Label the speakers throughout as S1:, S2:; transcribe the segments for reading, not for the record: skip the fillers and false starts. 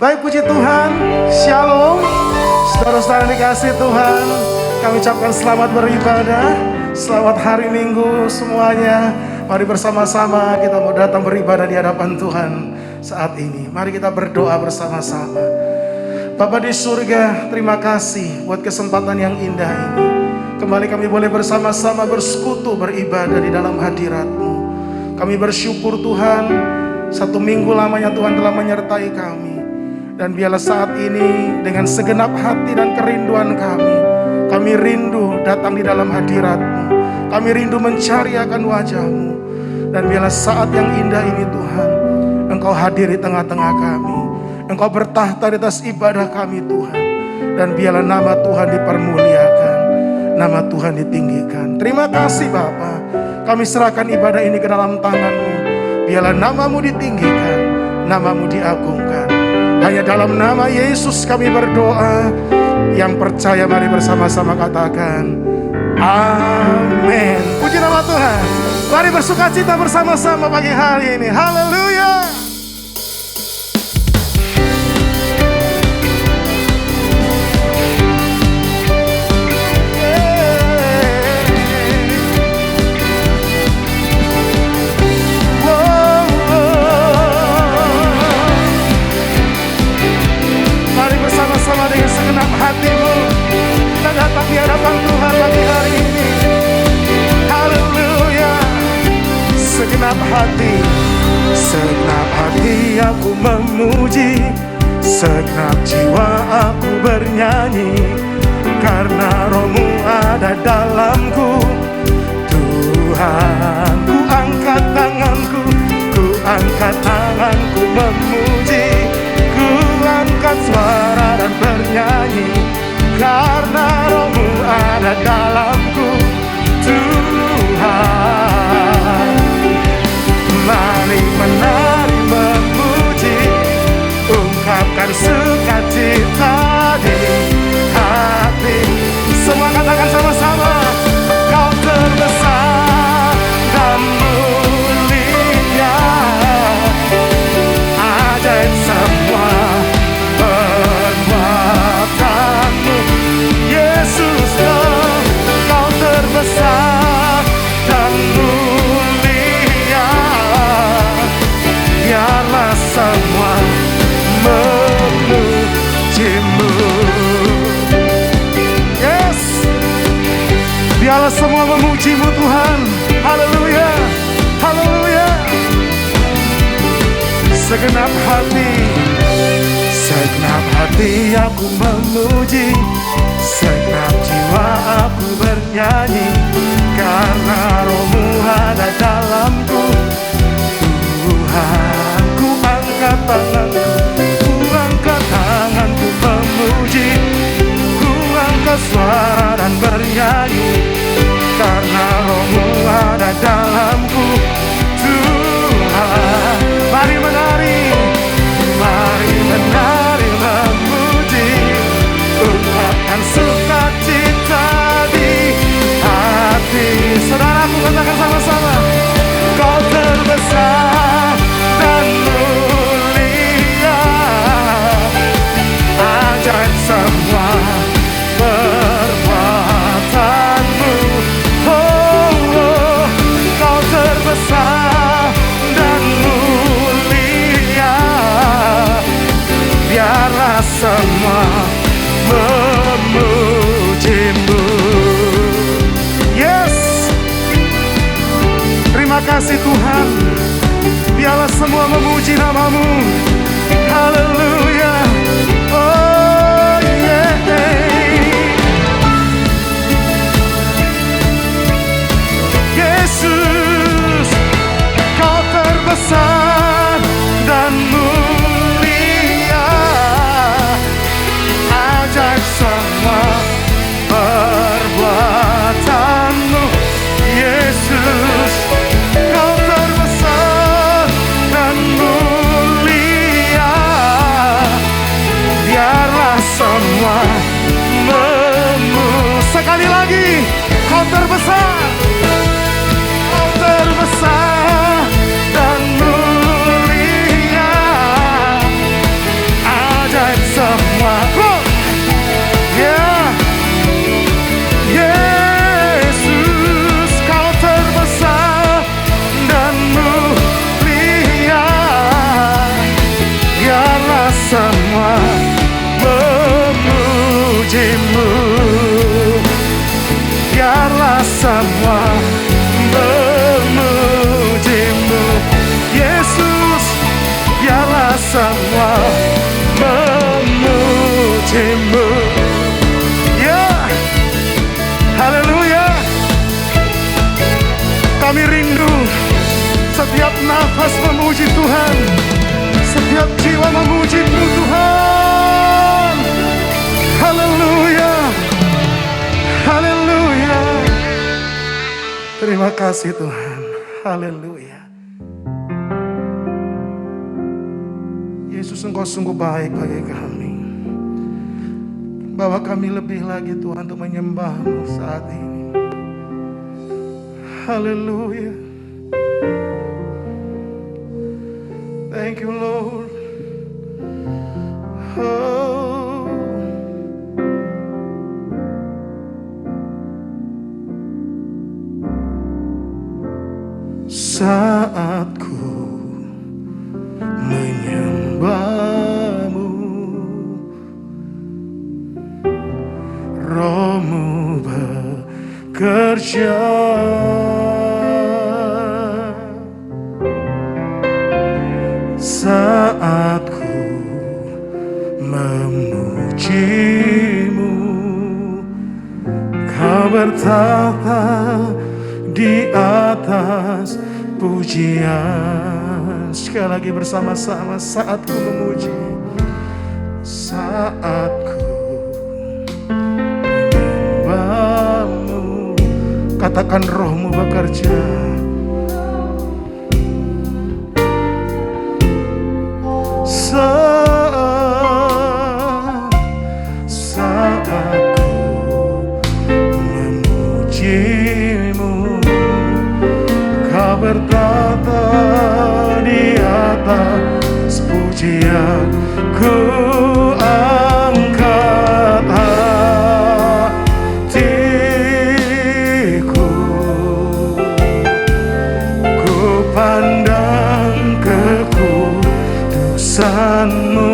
S1: Baik, puji Tuhan, Shalom. Saudara-saudara dikasih Tuhan, kami ucapkan selamat beribadah, selamat hari Minggu semuanya. Mari bersama-sama kita mau datang beribadah di hadapan Tuhan saat ini. Mari kita berdoa bersama-sama. Bapa di surga, terima kasih buat kesempatan yang indah ini. Kembali kami boleh bersama-sama bersekutu beribadah di dalam hadirat-Mu. Kami bersyukur Tuhan, 1 minggu lamanya Tuhan telah menyertai kami. Dan biarlah saat ini dengan segenap hati dan kerinduan kami rindu datang di dalam hadirat-Mu. Kami rindu mencari akan wajah-Mu. Dan biarlah saat yang indah ini Tuhan, Engkau hadir di tengah-tengah kami. Engkau bertahta di atas ibadah kami Tuhan. Dan biarlah nama Tuhan dipermuliakan, nama Tuhan ditinggikan. Terima kasih Bapa. Kami serahkan ibadah ini ke dalam tangan-Mu. Biarlah nama-Mu ditinggikan, nama-Mu diagungkan. Hanya dalam nama Yesus kami berdoa. Yang percaya mari bersama-sama katakan amin. Puji nama Tuhan. Mari bersukacita bersama-sama pagi hari ini. Haleluya. Dengan segenap hatimu kita datang di hadapan Tuhan pagi hari ini. Haleluya. Segenap hati aku memuji, segenap jiwa aku bernyanyi, karena Roh-Mu ada dalamku. Tuhan, ku angkat tanganku memuji, ku angkat suara dan bernyanyi, karena Roh-Mu ada dalamku. Tuhan, mari menari memuji, ungkapkan sukacita di hati. Semua katakan sama-sama, Kau terbesar dan mulia, ajaib semua perbuatan-Mu. Yesus, Kau terbesar dan mulia, biarlah semua memuji-Mu. Yes, biarlah semua memuji-Mu Tuhan. Haleluya, haleluya. Segenap hati aku memuji, segenap jiwa aku bernyanyi, karena Roh-Mu ada dalamku. Tuhan, ku angkat tanganku memuji, ku angkat suara dan bernyanyi, karena Roh-Mu ada dalamku. Tuhan, mari menari memuji, ungkapkan sukacita di hati. Saudaraku, katakan sama-sama, Kau terbesar dan mulia, ajaib semua perbuatan-Mu. Oh, Kau terbesar dan mulia, biarlah semua memuji-Mu. Yes, terima kasih Tuhan. Biarlah semua memuji nama-Mu. Haleluya. Oh yeah. Yesus, Kau terbesar dan mulia, ajaib semua perbuatan-Mu. Yesus, Kau terbesar dan mulia, semua memujimu, biarlah semua memujimu. Yesus, biarlah semua memujimu. Ya, haleluya. Kami rindu setiap nafas memuji Tuhan, setiap jiwa memuji-Mu Tuhan. Haleluya, haleluya. Terima kasih Tuhan, haleluya. Yesus, Engkau sungguh baik bagi kami. Bawa kami lebih lagi Tuhan untuk menyembah-Mu saat ini. Haleluya. Thank you Lord. Oh. Saat ku menyembah-Mu, Roh-Mu bekerja. Saat ku memuji-Mu, Kau bertata di atas pujian. Sekali lagi bersama-sama, saat ku memuji, saat ku menyembah-Mu. Katakan Roh-Mu bekerja. Saat ku memuji-Mu, Kau bertata di atas pujian. Ku angkat hatiku, ku pandang kekudusan-Mu.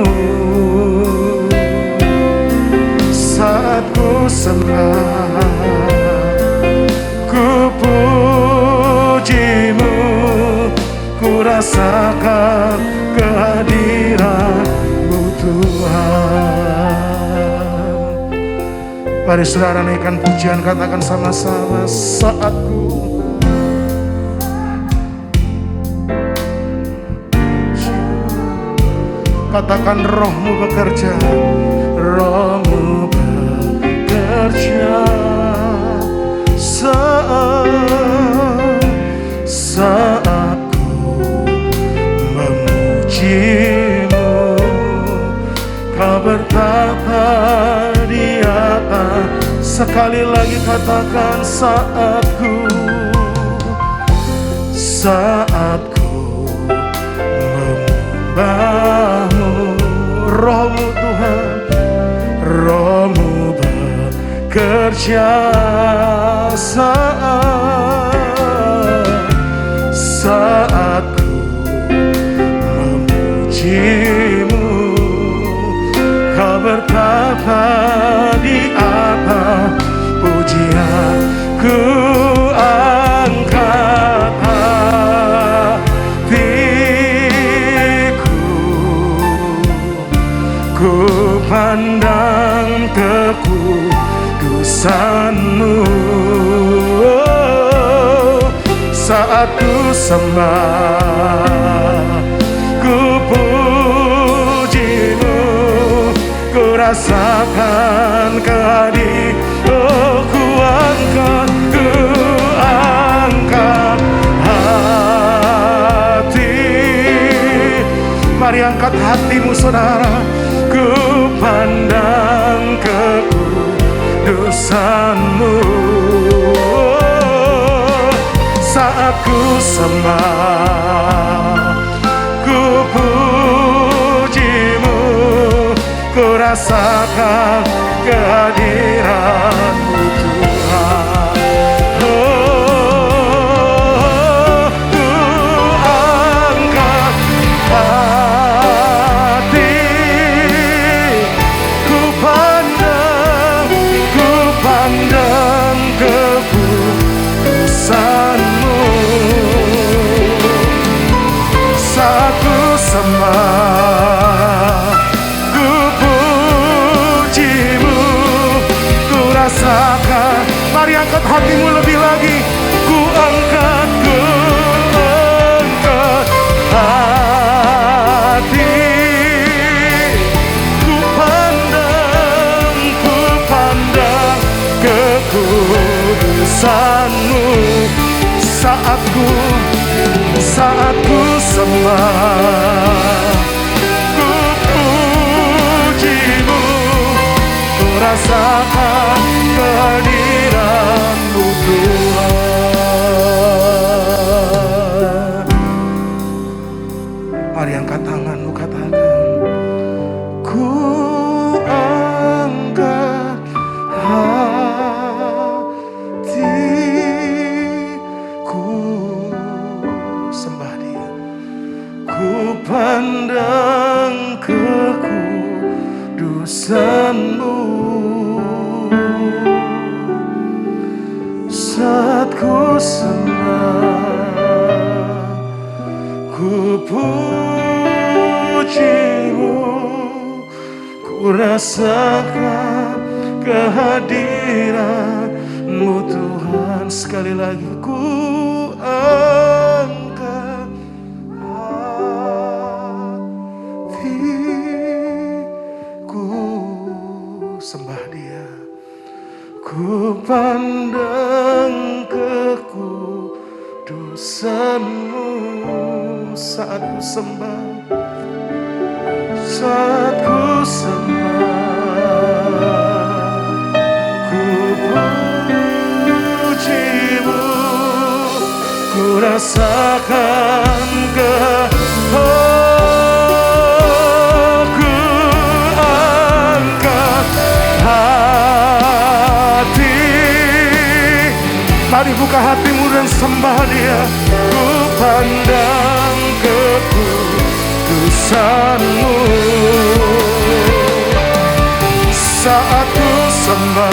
S1: Saat ku sembah, ku puji-Mu, ku rasakan kehadiran-Mu Tuhan. Mari saudara naikkan pujian, katakan sama-sama, saat ku katakan Roh-Mu bekerja, Roh-Mu bekerja. Saat ku memuji-Mu, Kau bertata di atas. Sekali lagi katakan, saat ku menyembah-Mu, Roh-Mu Tuhan, Roh-Mu bekerja. Saat ku memuji-Mu, Kau bertata di atas pujian. Ku angkat hatiku, ku pandang kekudusan-Mu. Saat ku sembah, ku puji-Mu, ku rasakan kehadiran. Oh, ku angkat hati. Mari angkat hatimu saudara, ku pandang kekudusan-Mu. Saat ku sembah, ku puji-Mu, ku rasakan kehadiran-Mu Tuhan. Oh, ku angkat hati. Mari angkat hatimu lebih lagi. Ku angkat hati. Ku pandang kekudusan-Mu. Saat ku sembah, ku puji-Mu, ku rasakan kehadiran-Mu Tuhan. Mari angkat tanganmu, katakan, ku angkat hatiku, sembah Dia. Ku pandang kekudusan-Mu. Saat ku sembah, ku puji-Mu, ku rasakan kehadiran-Mu Tuhan. Sekali lagi, ku angkat hatiku, sembah Dia. Ku pandang kekudusan-Mu. Saat ku sembah, ku puji-Mu, ku rasakan ku angkat hati. Mari buka hatimu dan sembah Dia. Ku pandang kekudusan-Mu. Saat ku sembah,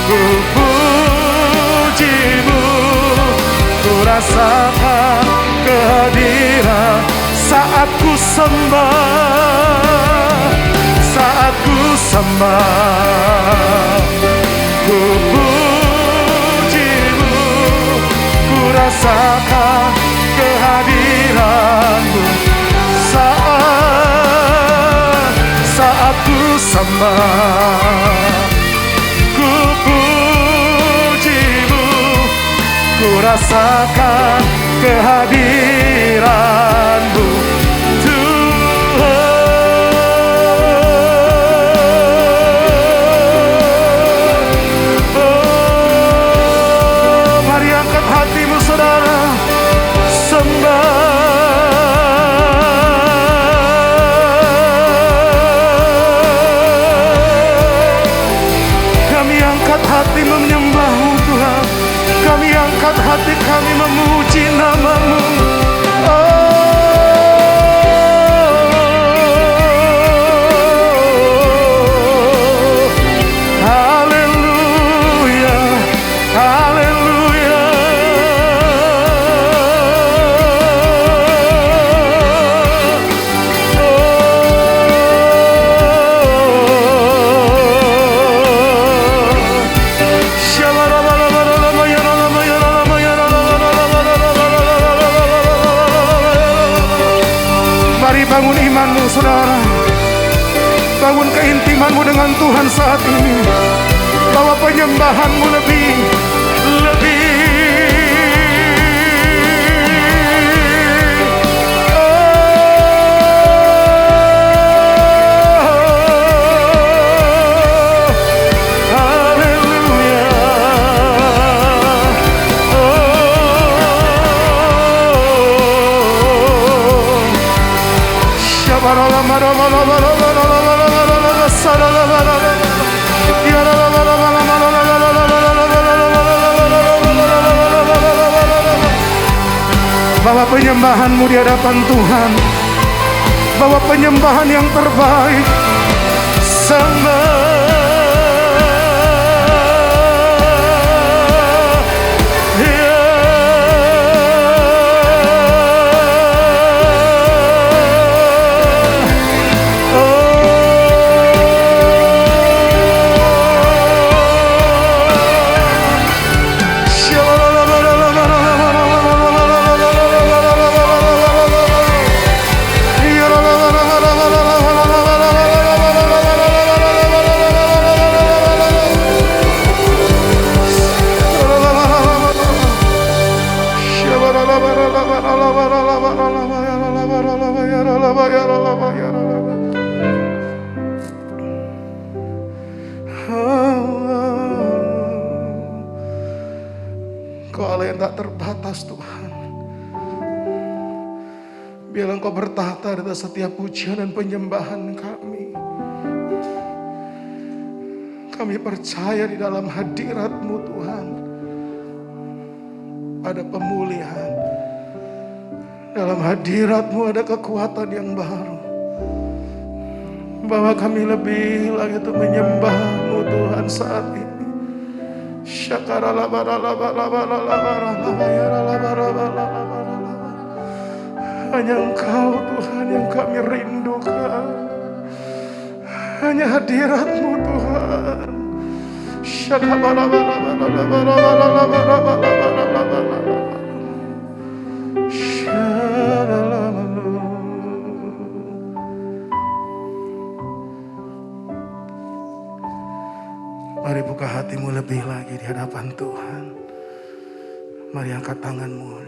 S1: ku puji-Mu, ku rasakan kehadiran. Saat ku sembah, ku puji-Mu, ku rasakan kehadiran-Mu. Saat ku sembah, ku puji-Mu, ku rasakan kehadiran-Mu Tuhan. Mari angkat hatimu saudara, sembah. Hati menyembah-Mu Tuhan. Kami angkat hati kami memuji nama-Mu. Haleluya, haleluya. Mari bangun imanmu saudara. Bangun keintimanmu dengan Tuhan saat ini. Bawa penyembahanmu lebih. Bawa penyembahanmu di hadapan Tuhan. Bawa penyembahan yang terbaik. Sembah. atas Tuhan. Biarlah Engkau bertahta di atas setiap pujian dan penyembahan kami. Kami percaya di dalam hadirat-Mu Tuhan ada pemulihan. Dalam hadirat-Mu ada kekuatan yang baru. Bahwa kami lebih lagi untuk menyembah-Mu Tuhan saat ini. Hanya Engkau Tuhan yang kami rindukan. Hanya hadirat-Mu Tuhan. Mari buka hatimu lebih lagi di hadapan Tuhan. Mari angkat tanganmu.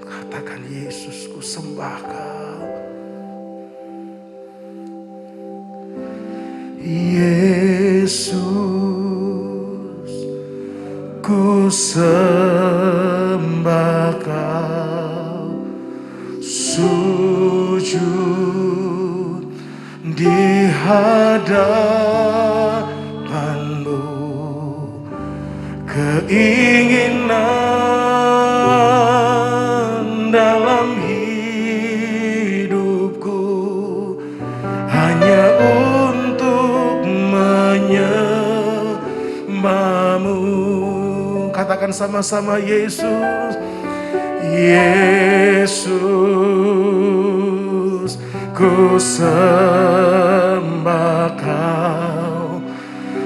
S1: Katakan, Yesus, ku sembah Kau. Yesus, ku sembah Kau. Sujud di hadapan-Mu, keinginan dalam hidupku hanya untuk menyembah-Mu. Katakan sama-sama, Yesus, Yesus, ku sembah Kau.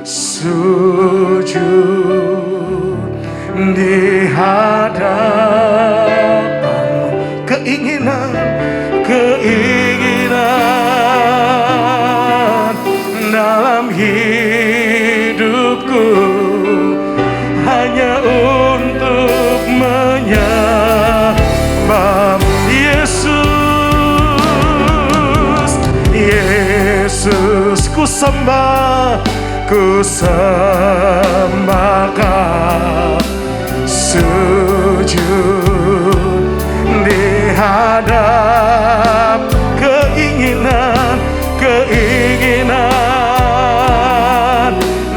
S1: Sujud di hadapan-Mu, keinginan dalam hidupku hanya untuk menyembah Yesus. Yesus, ku sembah Kau. Sujud di hadap keinginan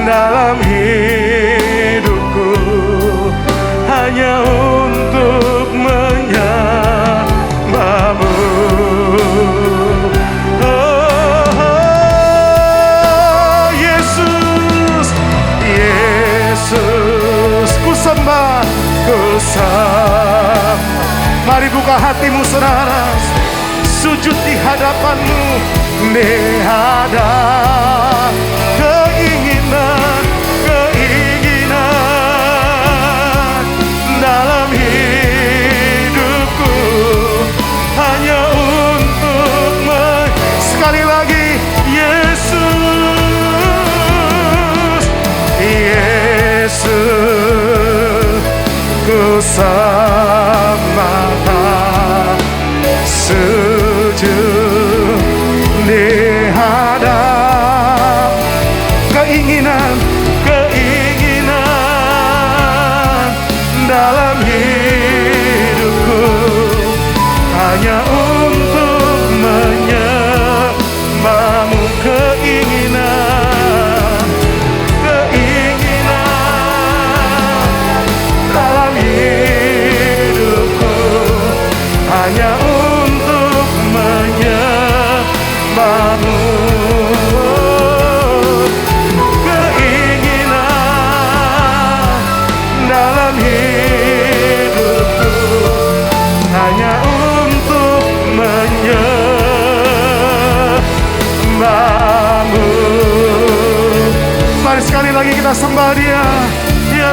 S1: dalam hidupku hanya untuk menyembah-Mu. Mari buka hatimu saudara, sujud di hadapan-Mu, di hadap keinginan dalam hidupku hanya untuk sekali lagi, Yesus, Yesus, ku sembah Kau. Sujud di hadap keinginan dalam hidupku hanya untuk menyembah-Mu. Keinginan dalam hidupku hanya untuk menyembah-Mu. Keinginan dalam hidupku hanya untuk menyembah-Mu. Mari sekali lagi kita sembah Dia. Ya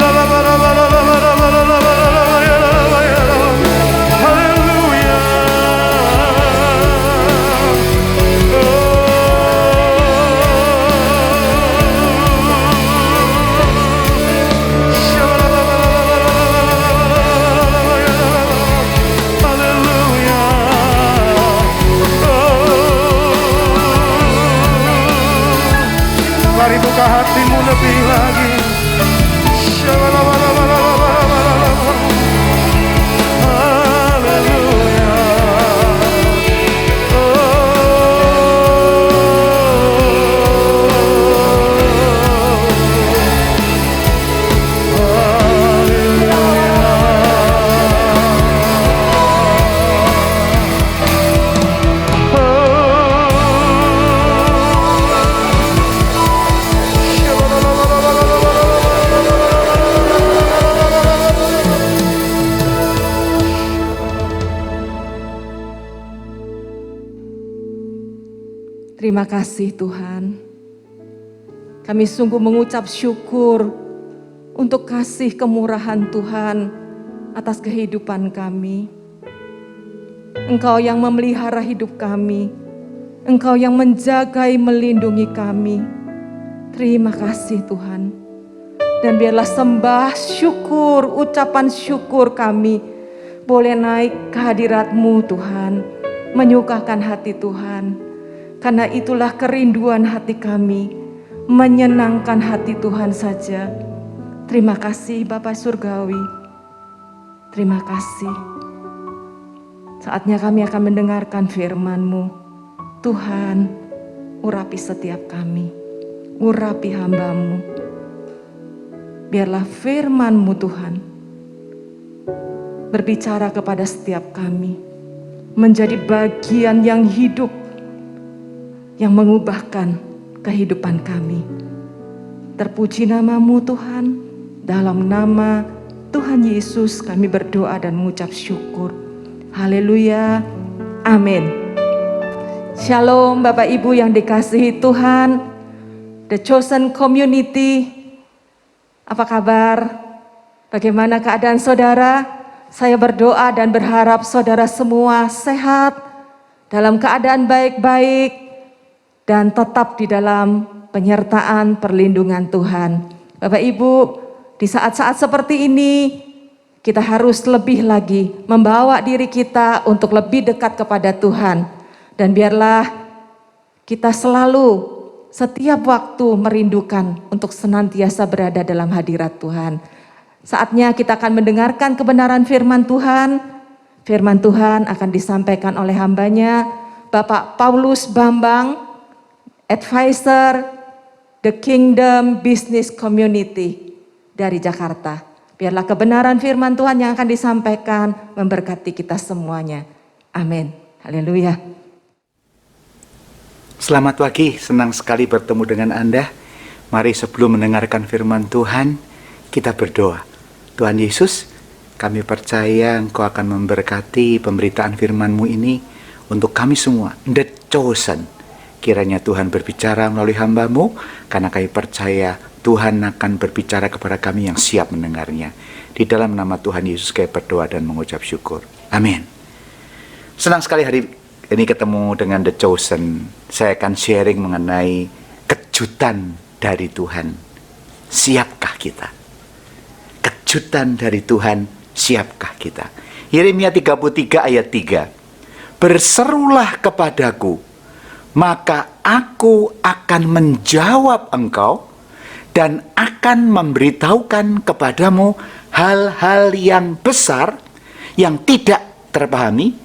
S1: haleluya. Mari buka hatimu lebih lagi.
S2: Terima kasih Tuhan. Kami sungguh mengucap syukur untuk kasih kemurahan Tuhan atas kehidupan kami. Engkau yang memelihara hidup kami. Engkau yang menjaga, melindungi kami. Terima kasih Tuhan. Dan biarlah sembah syukur, ucapan syukur kami boleh naik ke hadirat-Mu Tuhan. Menyukakan hati Tuhan. Karena itulah kerinduan hati kami. Menyenangkan hati Tuhan saja. Terima kasih Bapa Surgawi. Terima kasih. Saatnya kami akan mendengarkan firman-Mu. Tuhan, urapi setiap kami, urapi hamba-Mu. Biarlah firman-Mu Tuhan berbicara kepada setiap kami, menjadi bagian yang hidup, yang mengubahkan kehidupan kami. Terpuji nama-Mu Tuhan, dalam nama Tuhan Yesus kami berdoa dan mengucap syukur. Haleluya, amin. Shalom Bapak Ibu yang dikasihi Tuhan, The Chosen Community. Apa kabar? Bagaimana keadaan saudara? Saya berdoa dan berharap saudara semua sehat, dalam keadaan baik-baik, dan tetap di dalam penyertaan perlindungan Tuhan. Bapak Ibu, di saat-saat seperti ini, kita harus lebih lagi membawa diri kita untuk lebih dekat kepada Tuhan. Dan biarlah kita selalu setiap waktu merindukan untuk senantiasa berada dalam hadirat Tuhan. Saatnya kita akan mendengarkan kebenaran firman Tuhan. Firman Tuhan akan disampaikan oleh hambanya, Bapak Paulus Bambang, Advisor The Kingdom Business Community dari Jakarta. Biarlah kebenaran firman Tuhan yang akan disampaikan memberkati kita semuanya. Amin. Haleluya.
S3: Selamat pagi, senang sekali bertemu dengan Anda. Mari sebelum mendengarkan firman Tuhan, kita berdoa. Tuhan Yesus, kami percaya Engkau akan memberkati pemberitaan firman-Mu ini untuk kami semua, The Chosen. Kiranya Tuhan berbicara melalui hamba-Mu, karena kami percaya Tuhan akan berbicara kepada kami yang siap mendengarnya. Di dalam nama Tuhan Yesus kami berdoa dan mengucap syukur. Amin. Senang sekali hari ini ketemu dengan The Chosen. Saya akan sharing mengenai kejutan dari Tuhan. Siapkah kita? Kejutan dari Tuhan, siapkah kita? Yeremia 33 ayat 3. Berserulah kepadaku, maka aku akan menjawab engkau dan akan memberitahukan kepadamu hal-hal yang besar yang tidak terpahami,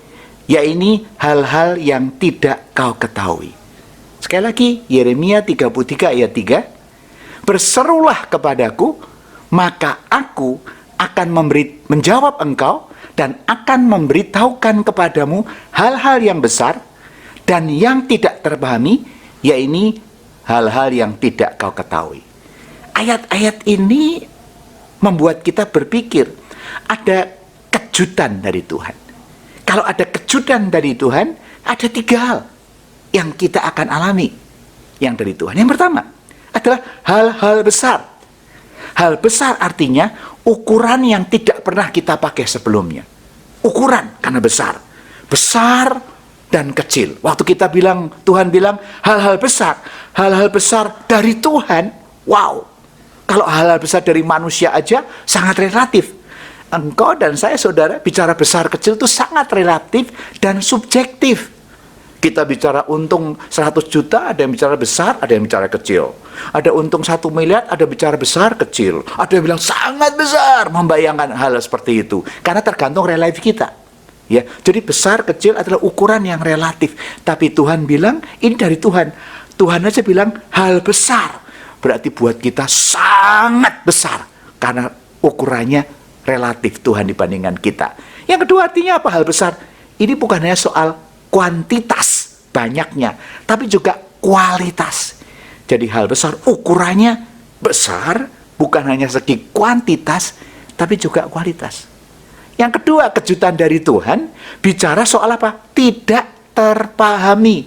S3: yaitu hal-hal yang tidak kau ketahui. Sekali lagi, Yeremia 33 ayat 3. Berserulah kepadaku, maka aku akan menjawab engkau dan akan memberitahukan kepadamu hal-hal yang besar dan yang tidak terpahami, yaitu hal-hal yang tidak kau ketahui. Ayat-ayat ini membuat kita berpikir ada kejutan dari Tuhan. Kalau ada kejutan dari Tuhan, ada 3 hal yang kita akan alami yang dari Tuhan. Yang pertama adalah hal-hal besar. Hal besar artinya ukuran yang tidak pernah kita pakai sebelumnya. Ukuran karena besar. Besar dan kecil. Waktu kita bilang, Tuhan bilang hal-hal besar dari Tuhan, wow. Kalau hal-hal besar dari manusia aja sangat relatif. Engkau dan saya, saudara, bicara besar kecil itu sangat relatif dan subjektif. Kita bicara untung 100 juta, ada yang bicara besar, ada yang bicara kecil. Ada untung 1 miliar, ada bicara besar, kecil. Ada yang bilang sangat besar, membayangkan hal seperti itu. Karena tergantung relatif kita. Ya, jadi besar, kecil adalah ukuran yang relatif. Tapi Tuhan bilang, ini dari Tuhan. Tuhan aja bilang hal besar. Berarti buat kita sangat besar. Karena ukurannya relatif Tuhan dibandingkan kita. Yang kedua artinya apa hal besar? Ini bukan hanya soal kuantitas banyaknya, tapi juga kualitas. Jadi hal besar ukurannya besar, bukan hanya segi kuantitas, tapi juga kualitas. Yang kedua, kejutan dari Tuhan bicara soal apa? Tidak terpahami.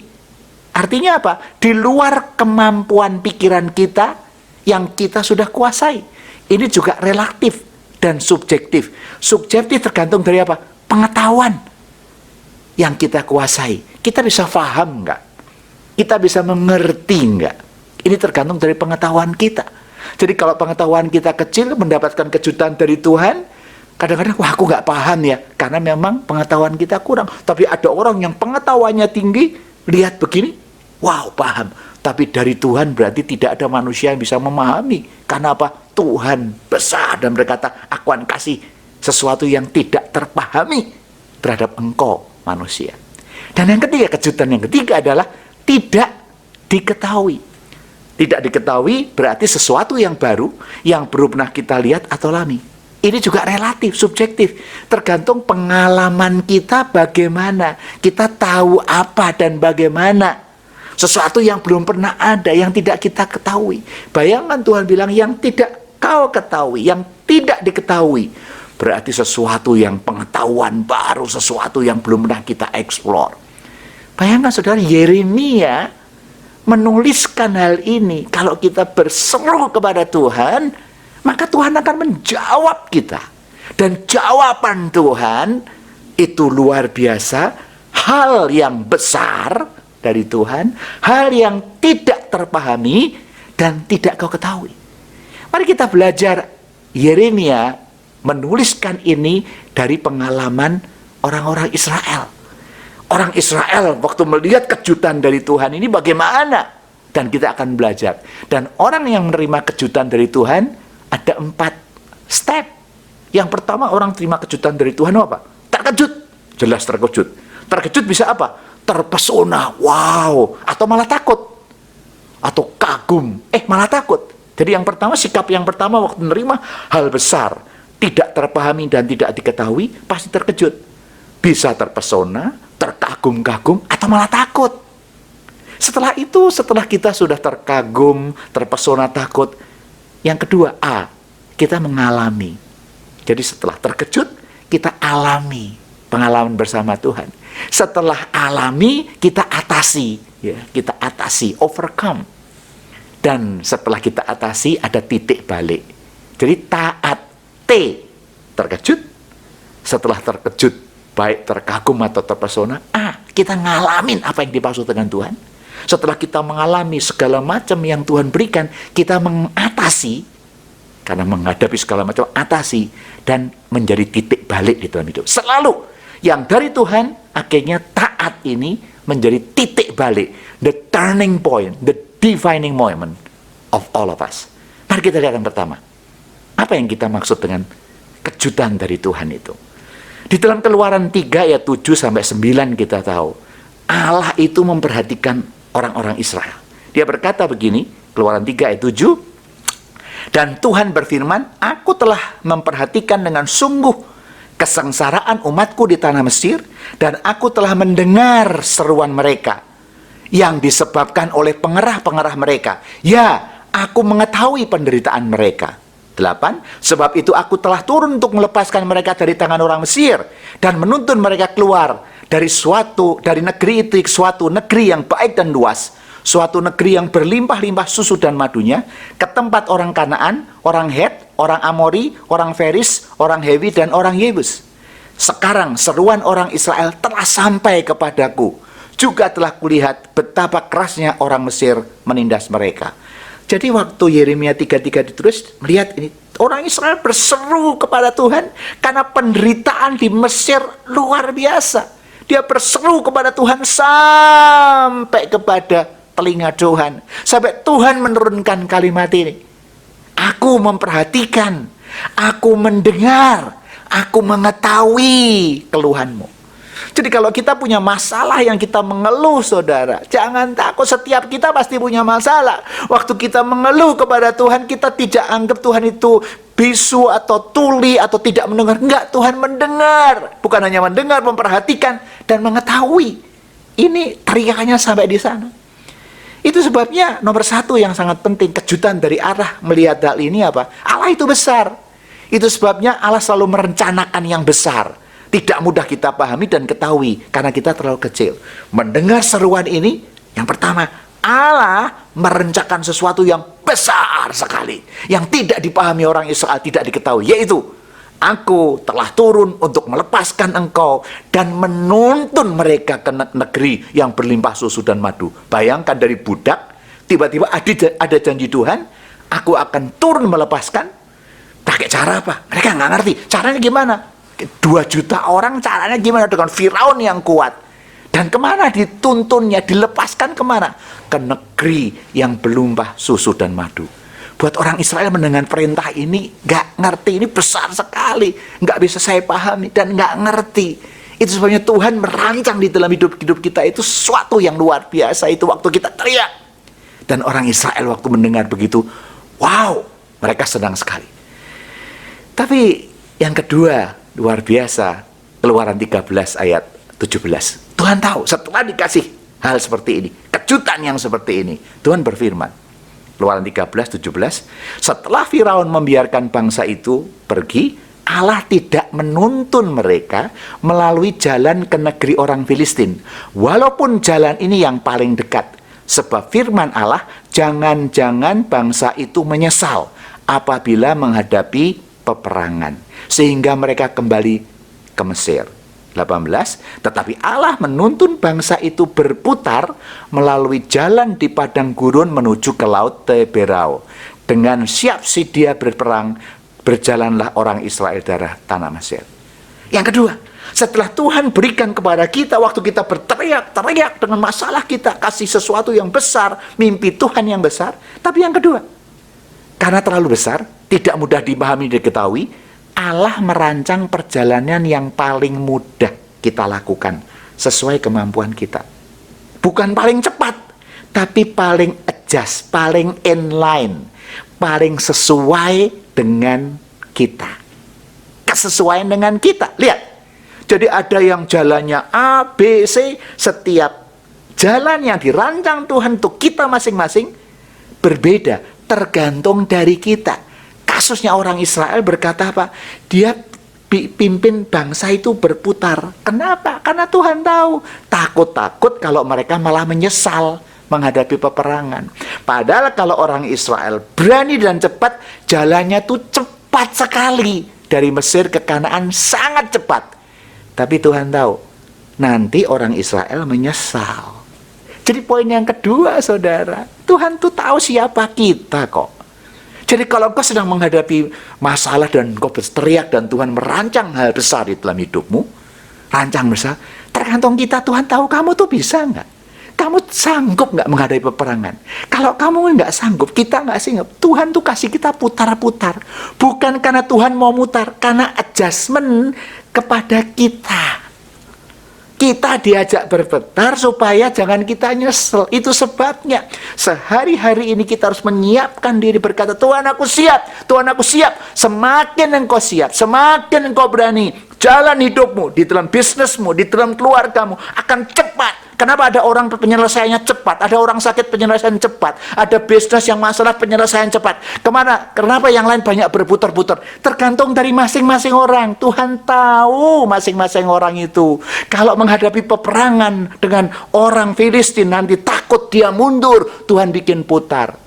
S3: Artinya apa? Di luar kemampuan pikiran kita yang kita sudah kuasai. Ini juga relatif dan subjektif. Subjektif tergantung dari apa? Pengetahuan yang kita kuasai. Kita bisa paham nggak? Kita bisa mengerti nggak? Ini tergantung dari pengetahuan kita. Jadi kalau pengetahuan kita kecil, mendapatkan kejutan dari Tuhan, kadang-kadang, wah aku nggak paham ya, karena memang pengetahuan kita kurang. Tapi ada orang yang pengetahuannya tinggi, lihat begini, wow paham. Tapi dari Tuhan berarti tidak ada manusia yang bisa memahami. Karena apa? Tuhan besar dan berkata, aku akan kasih sesuatu yang tidak terpahami terhadap engkau manusia. Dan yang ketiga, kejutan yang ketiga adalah tidak diketahui. Tidak diketahui berarti sesuatu yang baru yang belum pernah kita lihat atau alami. Ini juga relatif, subjektif. Tergantung pengalaman kita bagaimana. Kita tahu apa dan bagaimana. Sesuatu yang belum pernah ada, yang tidak kita ketahui. Bayangkan Tuhan bilang yang tidak kau ketahui, yang tidak diketahui. Berarti sesuatu yang pengetahuan baru, sesuatu yang belum pernah kita eksplor. Bayangkan saudara, Yeremia menuliskan hal ini. Kalau kita berseru kepada Tuhan, maka Tuhan akan menjawab kita. Dan jawaban Tuhan itu luar biasa, hal yang besar dari Tuhan, hal yang tidak terpahami dan tidak kau ketahui. Mari kita belajar. Yeremia menuliskan ini dari pengalaman orang-orang Israel. Orang Israel waktu melihat kejutan dari Tuhan ini bagaimana? Dan kita akan belajar. Dan orang yang menerima kejutan dari Tuhan ada 4 step. Yang pertama, orang terima kejutan dari Tuhan apa? Terkejut. Jelas terkejut. Terkejut bisa apa? Terpesona. Wow. Atau malah takut. Atau kagum. Malah takut. Jadi yang pertama, sikap yang pertama waktu menerima hal besar, tidak terpahami dan tidak diketahui, pasti terkejut. Bisa terpesona, terkagum-kagum, atau malah takut. Setelah itu, setelah kita sudah terkagum, terpesona, takut, yang kedua, kita mengalami. Jadi setelah terkejut, kita alami pengalaman bersama Tuhan. Setelah alami, kita atasi, ya, kita atasi, overcome. Dan setelah kita atasi, ada titik balik. Jadi taat, T, terkejut. Setelah terkejut, baik terkagum atau terpesona, kita ngalamin apa yang dimaksud dengan Tuhan. Setelah kita mengalami segala macam yang Tuhan berikan, kita mengatasi, karena menghadapi segala macam, atasi, dan menjadi titik balik di dalam hidup. Selalu, yang dari Tuhan, akhirnya taat ini menjadi titik balik, the turning point, the defining moment of all of us. Mari kita lihat yang pertama. Apa yang kita maksud dengan kejutan dari Tuhan itu? Di dalam Keluaran 3 ayat 7 sampai 9 kita tahu Allah itu memperhatikan orang-orang Israel. Dia berkata begini, Keluaran 3 ayat 7, dan Tuhan berfirman, aku telah memperhatikan dengan sungguh kesengsaraan umatku di tanah Mesir, dan aku telah mendengar seruan mereka yang disebabkan oleh pengerah-pengerah mereka. Ya, aku mengetahui penderitaan mereka. 8. Sebab itu aku telah turun untuk melepaskan mereka dari tangan orang Mesir dan menuntun mereka keluar dari negeri itu, suatu negeri yang baik dan luas, suatu negeri yang berlimpah-limpah susu dan madunya, ke tempat orang Kanaan, orang Het, orang Amori, orang Feris, orang Hewi, dan orang Yebus. Sekarang seruan orang Israel telah sampai kepadaku. Juga telah kulihat betapa kerasnya orang Mesir menindas mereka. Jadi waktu Yeremia 3:3 ditulis, melihat ini, orang Israel berseru kepada Tuhan karena penderitaan di Mesir luar biasa. Dia berseru kepada Tuhan sampai kepada telinga Tuhan. Sampai Tuhan menurunkan kalimat ini. Aku memperhatikan, aku mendengar, aku mengetahui keluhanmu. Jadi kalau kita punya masalah yang kita mengeluh, saudara, jangan takut. Setiap kita pasti punya masalah. Waktu kita mengeluh kepada Tuhan, kita tidak anggap Tuhan itu bisu atau tuli atau tidak mendengar. Enggak, Tuhan mendengar. Bukan hanya mendengar, memperhatikan dan mengetahui. Ini teriakannya sampai di sana. Itu sebabnya nomor 1 yang sangat penting, kejutan dari Allah melihat hal ini apa? Allah itu besar. Itu sebabnya Allah selalu merencanakan yang besar. Tidak mudah kita pahami dan ketahui karena kita terlalu kecil. Mendengar seruan ini, Yang pertama, Allah merencanakan sesuatu yang besar sekali, yang tidak dipahami orang Israel, tidak diketahui, yaitu Aku telah turun untuk melepaskan engkau dan menuntun mereka ke negeri yang berlimpah susu dan madu. Bayangkan dari budak, tiba-tiba ada janji Tuhan, aku akan turun melepaskan. Pakai cara apa? Mereka nggak ngerti. Caranya gimana? 2 juta orang caranya gimana dengan Firaun yang kuat? Dan kemana dituntunnya, dilepaskan kemana? Ke negeri yang berlimpah susu dan madu. Buat orang Israel mendengar perintah ini nggak ngerti, ini besar sekali, nggak bisa saya pahami dan nggak ngerti. Itu sebabnya Tuhan merancang di dalam hidup kita itu sesuatu yang luar biasa. Itu waktu kita teriak, dan orang Israel waktu mendengar begitu, wow, mereka senang sekali. Tapi yang kedua luar biasa, Keluaran 13 ayat 17. Tuhan tahu setelah dikasih hal seperti ini, kejutan yang seperti ini, Tuhan berfirman, Keluaran 13, 17, setelah Firaun membiarkan bangsa itu pergi, Allah tidak menuntun mereka melalui jalan ke negeri orang Filistin. Walaupun jalan ini yang paling dekat. Sebab firman Allah, jangan-jangan bangsa itu menyesal apabila menghadapi peperangan, sehingga mereka kembali ke Mesir. 18, tetapi Allah menuntun bangsa itu berputar melalui jalan di padang gurun menuju ke laut Teberau. Dengan siap sedia berperang, berjalanlah orang Israel dari tanah Mesir. Yang kedua, setelah Tuhan berikan kepada kita waktu kita berteriak-teriak dengan masalah kita, kasih sesuatu yang besar, mimpi Tuhan yang besar. Tapi yang kedua, karena terlalu besar, tidak mudah dipahami dan diketahui, Allah merancang perjalanan yang paling mudah kita lakukan sesuai kemampuan kita. Bukan paling cepat, tapi paling adjust, paling inline, paling sesuai dengan kita. Kesesuaian dengan kita. Lihat, jadi ada yang jalannya A, B, C, setiap jalan yang dirancang Tuhan untuk kita masing-masing berbeda, tergantung dari kita. Kasusnya orang Israel berkata apa? Dia pimpin bangsa itu berputar. Kenapa? Karena Tuhan tahu. Takut-takut kalau mereka malah menyesal menghadapi peperangan. Padahal kalau orang Israel berani dan cepat, jalannya tuh cepat sekali. Dari Mesir ke Kanaan sangat cepat. Tapi Tuhan tahu, nanti orang Israel menyesal. Jadi poin yang kedua, saudara, Tuhan tuh tahu siapa kita kok. Jadi kalau engkau sedang menghadapi masalah dan engkau berteriak dan Tuhan merancang hal besar di dalam hidupmu, rancang besar, tergantung kita. Tuhan tahu kamu tuh bisa nggak? Kamu sanggup nggak menghadapi peperangan? Kalau kamu nggak sanggup, kita nggak sanggup. Tuhan tuh kasih kita putar-putar. Bukan karena Tuhan mau mutar, karena adjustment kepada kita. Kita diajak berputar supaya jangan kita nyesel. Itu sebabnya sehari-hari ini kita harus menyiapkan diri berkata, Tuhan aku siap, Tuhan aku siap. Semakin engkau siap, semakin engkau berani, jalan hidupmu, di dalam bisnismu, di dalam keluargamu akan cepat. Kenapa ada orang penyelesaiannya cepat, ada orang sakit penyelesaian cepat, ada bisnis yang masalah penyelesaian cepat. Kemana? Kenapa yang lain banyak berputar-putar? Tergantung dari masing-masing orang. Tuhan tahu masing-masing orang itu. Kalau menghadapi peperangan dengan orang Filistin, nanti takut dia mundur, Tuhan bikin putar.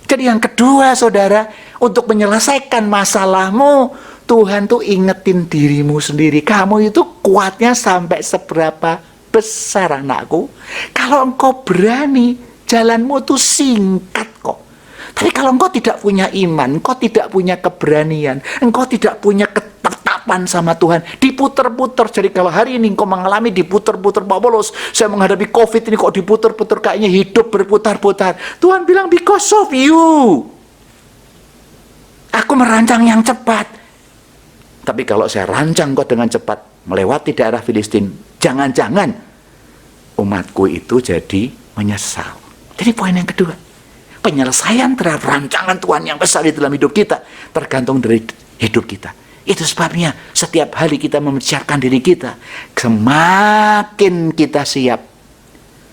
S3: Jadi yang kedua, saudara, untuk menyelesaikan masalahmu, Tuhan tuh ingetin dirimu sendiri. Kamu itu kuatnya sampai seberapa besar, anakku. Kalau engkau berani, jalanmu tuh singkat kok. Tapi kalau engkau tidak punya iman, engkau tidak punya keberanian, engkau tidak punya ketetapan sama Tuhan, diputer-puter. Jadi kalau hari ini engkau mengalami diputer-puter, Pak Paulus, saya menghadapi COVID ini kok diputer-puter, kayaknya hidup berputar-putar. Tuhan bilang, because of you. Aku merancang yang cepat. Tapi kalau saya rancang kau dengan cepat, melewati daerah Filistin, jangan-jangan umatku itu jadi menyesal. Jadi poin yang kedua, penyelesaian terhadap rancangan Tuhan yang besar di dalam hidup kita tergantung dari hidup kita. Itu sebabnya setiap hari kita mempersiapkan diri kita. Semakin kita siap,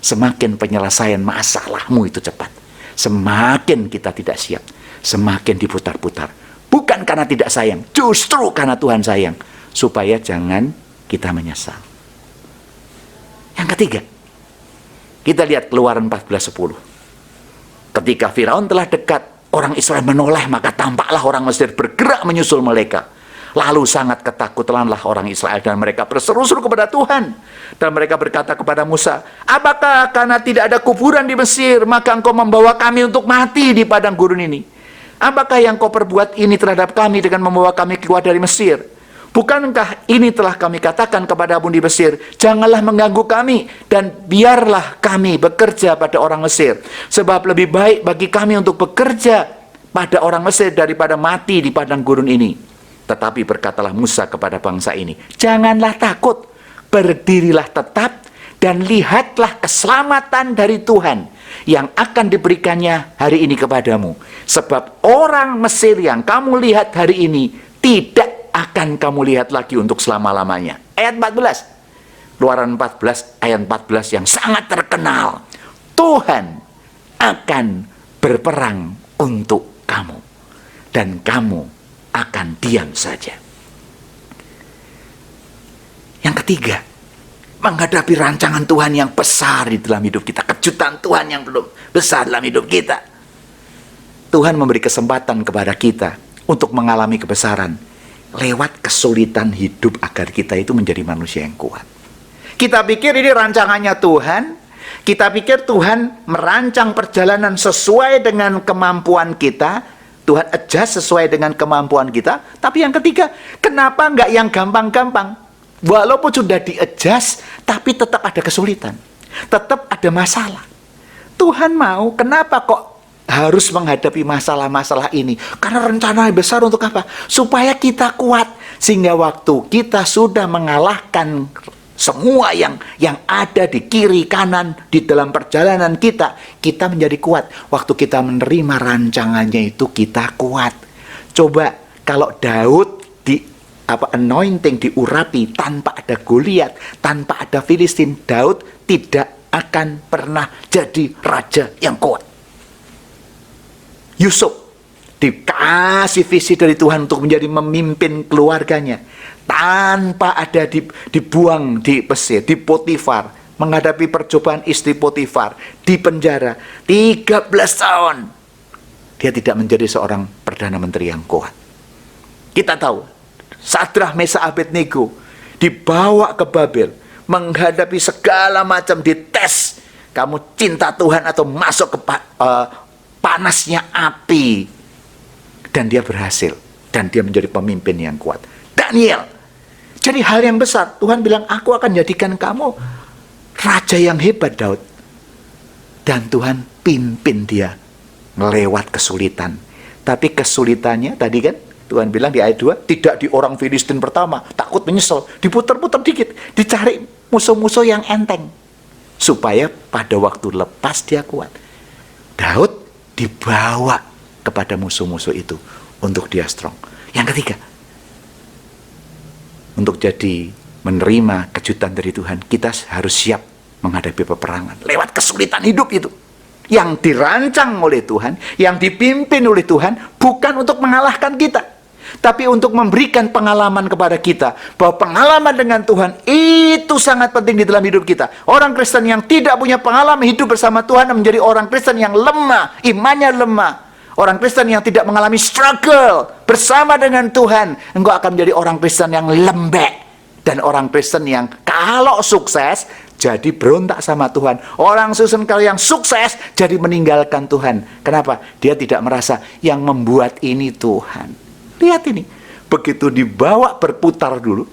S3: semakin penyelesaian masalahmu itu cepat. Semakin kita tidak siap, semakin diputar-putar. Bukan karena tidak sayang, justru karena Tuhan sayang, supaya jangan kita menyesal. Yang ketiga,
S4: Kita lihat Keluaran 14:10. Ketika Firaun telah dekat, orang Israel menoleh, maka tampaklah orang Mesir bergerak menyusul mereka. Lalu sangat ketakutanlah orang Israel dan mereka berseru-seru kepada Tuhan. Dan mereka berkata kepada Musa, apakah karena tidak ada kuburan di Mesir, maka engkau membawa kami untuk mati di padang gurun ini? Apakah yang kau perbuat ini terhadap kami dengan membawa kami keluar dari Mesir? Bukankah ini telah kami katakan kepadamu di Mesir, janganlah mengganggu kami, dan biarlah kami bekerja pada orang Mesir. Sebab lebih baik bagi kami untuk bekerja pada orang Mesir daripada mati di padang gurun ini. Tetapi berkatalah Musa kepada bangsa ini, janganlah takut, berdirilah tetap, dan lihatlah keselamatan dari Tuhan yang akan diberikannya hari ini kepadamu. Sebab orang Mesir yang kamu lihat hari ini, tidak akan kamu lihat lagi untuk selama-lamanya. Ayat 14. Keluaran 14, ayat 14 yang sangat terkenal. Tuhan akan berperang untuk kamu, dan kamu akan diam saja. Yang ketiga, menghadapi rancangan Tuhan yang besar di dalam hidup kita, kejutan Tuhan yang belum besar dalam hidup kita. Tuhan memberi kesempatan kepada kita untuk mengalami kebesaran lewat kesulitan hidup agar kita itu menjadi manusia yang kuat. Kita pikir ini rancangannya Tuhan, kita pikir Tuhan merancang perjalanan sesuai dengan kemampuan kita, Tuhan adjust sesuai dengan kemampuan kita. Tapi yang ketiga, kenapa nggak yang gampang-gampang? Walaupun sudah di-adjust, tapi tetap ada kesulitan, tetap ada masalah. Tuhan mau, kenapa kok harus menghadapi masalah-masalah ini? Karena rencana yang besar untuk apa? Supaya kita kuat, sehingga waktu kita sudah mengalahkan semua yang ada di kiri kanan di dalam perjalanan kita menjadi kuat. Waktu kita menerima rancangannya itu kita kuat. Coba kalau Daud anointing diurapi tanpa ada Goliat, tanpa ada Filistin, Daud tidak akan pernah jadi raja yang kuat. Yusuf dikasih visi dari Tuhan untuk menjadi memimpin keluarganya, tanpa ada dibuang di Mesir, di Potifar, menghadapi percobaan istri Potifar, di penjara 13 tahun. Dia tidak menjadi seorang Perdana Menteri yang kuat. Kita tahu, Sadrah, Mesakh, Abednego dibawa ke Babel, menghadapi segala macam dites. Kamu cinta Tuhan atau masuk ke panasnya api. Dan dia berhasil. Dan dia menjadi pemimpin yang kuat. Daniel. Jadi hal yang besar. Tuhan bilang, aku akan jadikan kamu raja yang hebat, Daud. Dan Tuhan pimpin dia melewat kesulitan. Tapi kesulitannya tadi kan, Tuhan bilang di ayat 2, tidak di orang Filistin pertama. Takut menyesal. Diputar-putar dikit. Dicari musuh-musuh yang enteng. Supaya pada waktu lepas dia kuat. Daud dibawa kepada musuh-musuh itu untuk dia strong. Yang ketiga, untuk jadi menerima kejutan dari Tuhan, kita harus siap menghadapi peperangan lewat kesulitan hidup itu yang dirancang oleh Tuhan, yang dipimpin oleh Tuhan, bukan untuk mengalahkan kita, tapi untuk memberikan pengalaman kepada kita bahwa pengalaman dengan Tuhan itu sangat penting di dalam hidup kita. Orang Kristen yang tidak punya pengalaman hidup bersama Tuhan menjadi orang Kristen yang lemah, imannya lemah. Orang Kristen yang tidak mengalami struggle bersama dengan Tuhan, engkau akan menjadi orang Kristen yang lembek. Dan orang Kristen yang kalau sukses, jadi berontak sama Tuhan. Orang Kristen kalau yang sukses, jadi meninggalkan Tuhan. Kenapa? Dia tidak merasa yang membuat ini Tuhan. Lihat ini, begitu dibawa berputar dulu,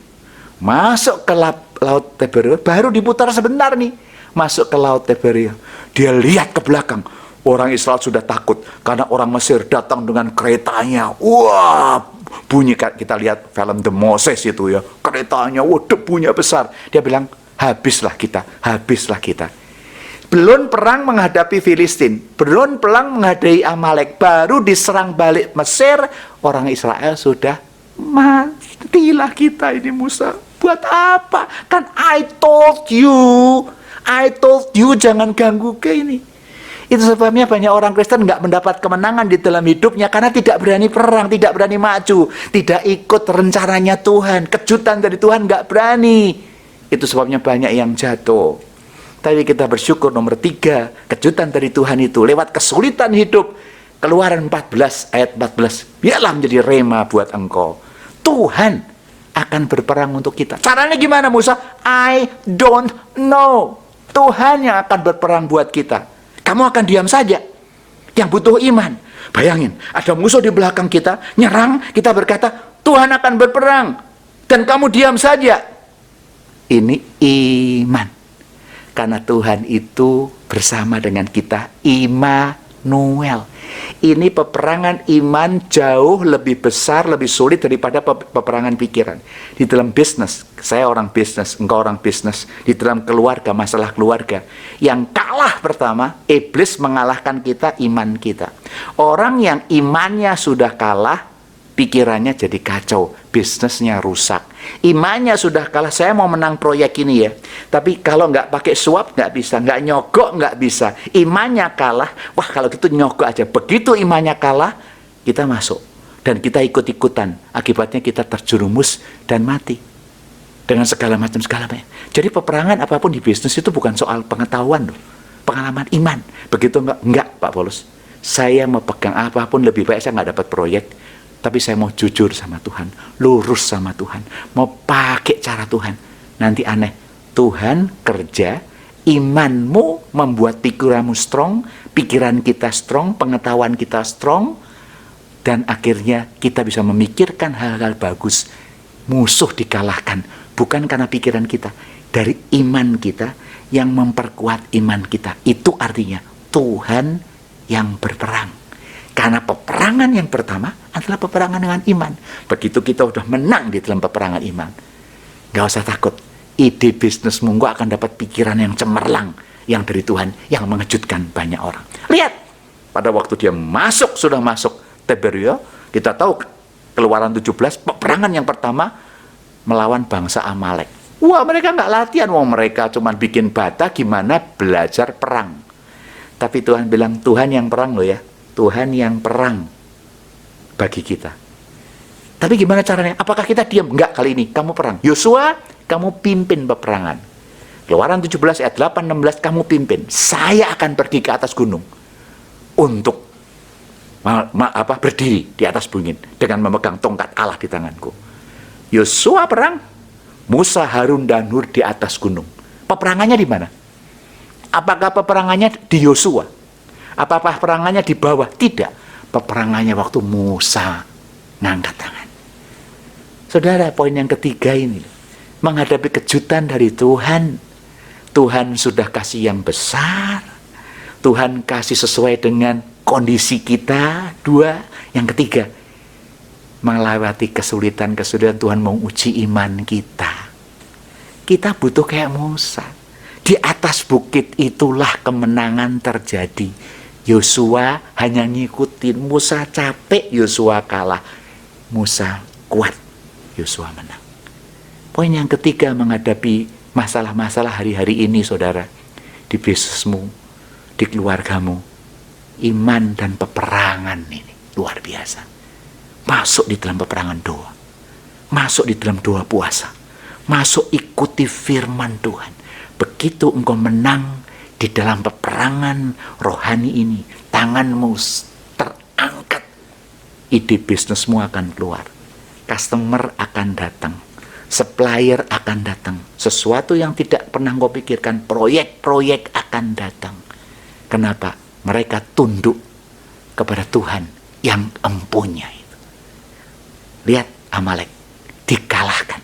S4: masuk ke Laut Tiberia, baru diputar sebentar nih, masuk ke Laut Tiberia. Dia lihat ke belakang, orang Israel sudah takut karena orang Mesir datang dengan keretanya. Wah, bunyi, kita lihat film The Moses itu ya, keretanya, wah debunya besar. Dia bilang, habislah kita, habislah kita. Belum perang menghadapi Filistin, belum perang menghadapi Amalek, baru diserang balik Mesir, orang Israel sudah matilah kita ini Musa. Buat apa? Kan I told you jangan ganggu ke ini. Itu sebabnya banyak orang Kristen nggak mendapat kemenangan di dalam hidupnya karena tidak berani perang, tidak berani maju, tidak ikut rencananya Tuhan, kejutan dari Tuhan nggak berani. Itu sebabnya banyak yang jatuh. Tapi kita bersyukur nomor 3, kejutan dari Tuhan itu lewat kesulitan hidup. Keluaran 14 ayat 14, biarlah menjadi rema buat engkau. Tuhan akan berperang untuk kita. Caranya gimana Musa? I don't know. Tuhan yang akan berperang buat kita. Kamu akan diam saja. Yang butuh iman. Bayangin, ada musuh di belakang kita, nyerang, kita berkata, Tuhan akan berperang. Dan kamu diam saja. Ini iman. Karena Tuhan itu bersama dengan kita, Immanuel. Ini peperangan iman jauh lebih besar, lebih sulit daripada peperangan pikiran. Di dalam bisnis, saya orang bisnis, engkau orang bisnis. Di dalam keluarga, masalah keluarga. Yang kalah pertama, iblis mengalahkan kita, iman kita. Orang yang imannya sudah kalah, pikirannya jadi kacau, bisnisnya rusak. Imannya sudah kalah, saya mau menang proyek ini ya. Tapi kalau nggak pakai suap nggak bisa, nggak nyogok nggak bisa. Imannya kalah, wah kalau gitu nyogok aja. Begitu imannya kalah, kita masuk. Dan kita ikut-ikutan. Akibatnya kita terjerumus dan mati. Dengan segala macam. Jadi peperangan apapun di bisnis itu bukan soal pengetahuan loh. Pengalaman iman. Begitu enggak Pak Paulus. Saya mau pegang apapun lebih baik saya nggak dapat proyek. Tapi saya mau jujur sama Tuhan, lurus sama Tuhan, mau pakai cara Tuhan. Nanti aneh, Tuhan kerja, imanmu membuat pikiranmu strong, pikiran kita strong, pengetahuan kita strong, dan akhirnya kita bisa memikirkan hal-hal bagus. Musuh dikalahkan, bukan karena pikiran kita, dari iman kita yang memperkuat iman kita. Itu artinya Tuhan yang berperang. Karena peperangan yang pertama adalah peperangan dengan iman. Begitu kita udah menang di dalam peperangan iman, gak usah takut. Ide bisnismu gak akan dapat pikiran yang cemerlang, yang dari Tuhan, yang mengejutkan banyak orang. Lihat, pada waktu dia sudah masuk Tiberia, kita tahu Keluaran 17, peperangan yang pertama melawan bangsa Amalek. Wah, mereka gak latihan, mereka cuma bikin bata, gimana belajar perang. Tapi Tuhan bilang, Tuhan yang perang loh ya. Tuhan yang perang bagi kita. Tapi gimana caranya? Apakah kita diam? Enggak, kali ini kamu perang. Yosua, kamu pimpin peperangan. Keluaran 17 ayat 8-16, kamu pimpin. Saya akan pergi ke atas gunung untuk berdiri di atas bukit dengan memegang tongkat Allah di tanganku. Yosua perang, Musa, Harun, dan Hur di atas gunung. Peperangannya di mana? Apakah peperangannya di Yosua? Apa peperangannya di bawah? Tidak. Peperangannya waktu Musa ngangkat tangan. Saudara, poin yang ketiga ini. Menghadapi kejutan dari Tuhan. Tuhan sudah kasih yang besar. Tuhan kasih sesuai dengan kondisi kita. 2. Yang ketiga. Melewati kesulitan-kesulitan, Tuhan mau uji iman kita. Kita butuh kayak Musa. Di atas bukit itulah kemenangan terjadi. Yosua hanya ngikutin, Musa capek, Yosua kalah. Musa kuat, Yosua menang. Poin yang ketiga, menghadapi masalah-masalah hari-hari ini, saudara, di bisnismu, di keluargamu, iman dan peperangan ini luar biasa. Masuk di dalam peperangan doa, masuk di dalam doa puasa, masuk ikuti firman Tuhan. Begitu engkau menang di dalam peperangan rohani ini, tanganmu terangkat, ide bisnismu akan keluar, customer akan datang, supplier akan datang, sesuatu yang tidak pernah kau pikirkan, proyek-proyek akan datang. Kenapa? Mereka tunduk kepada Tuhan yang empunya itu. Lihat Amalek dikalahkan.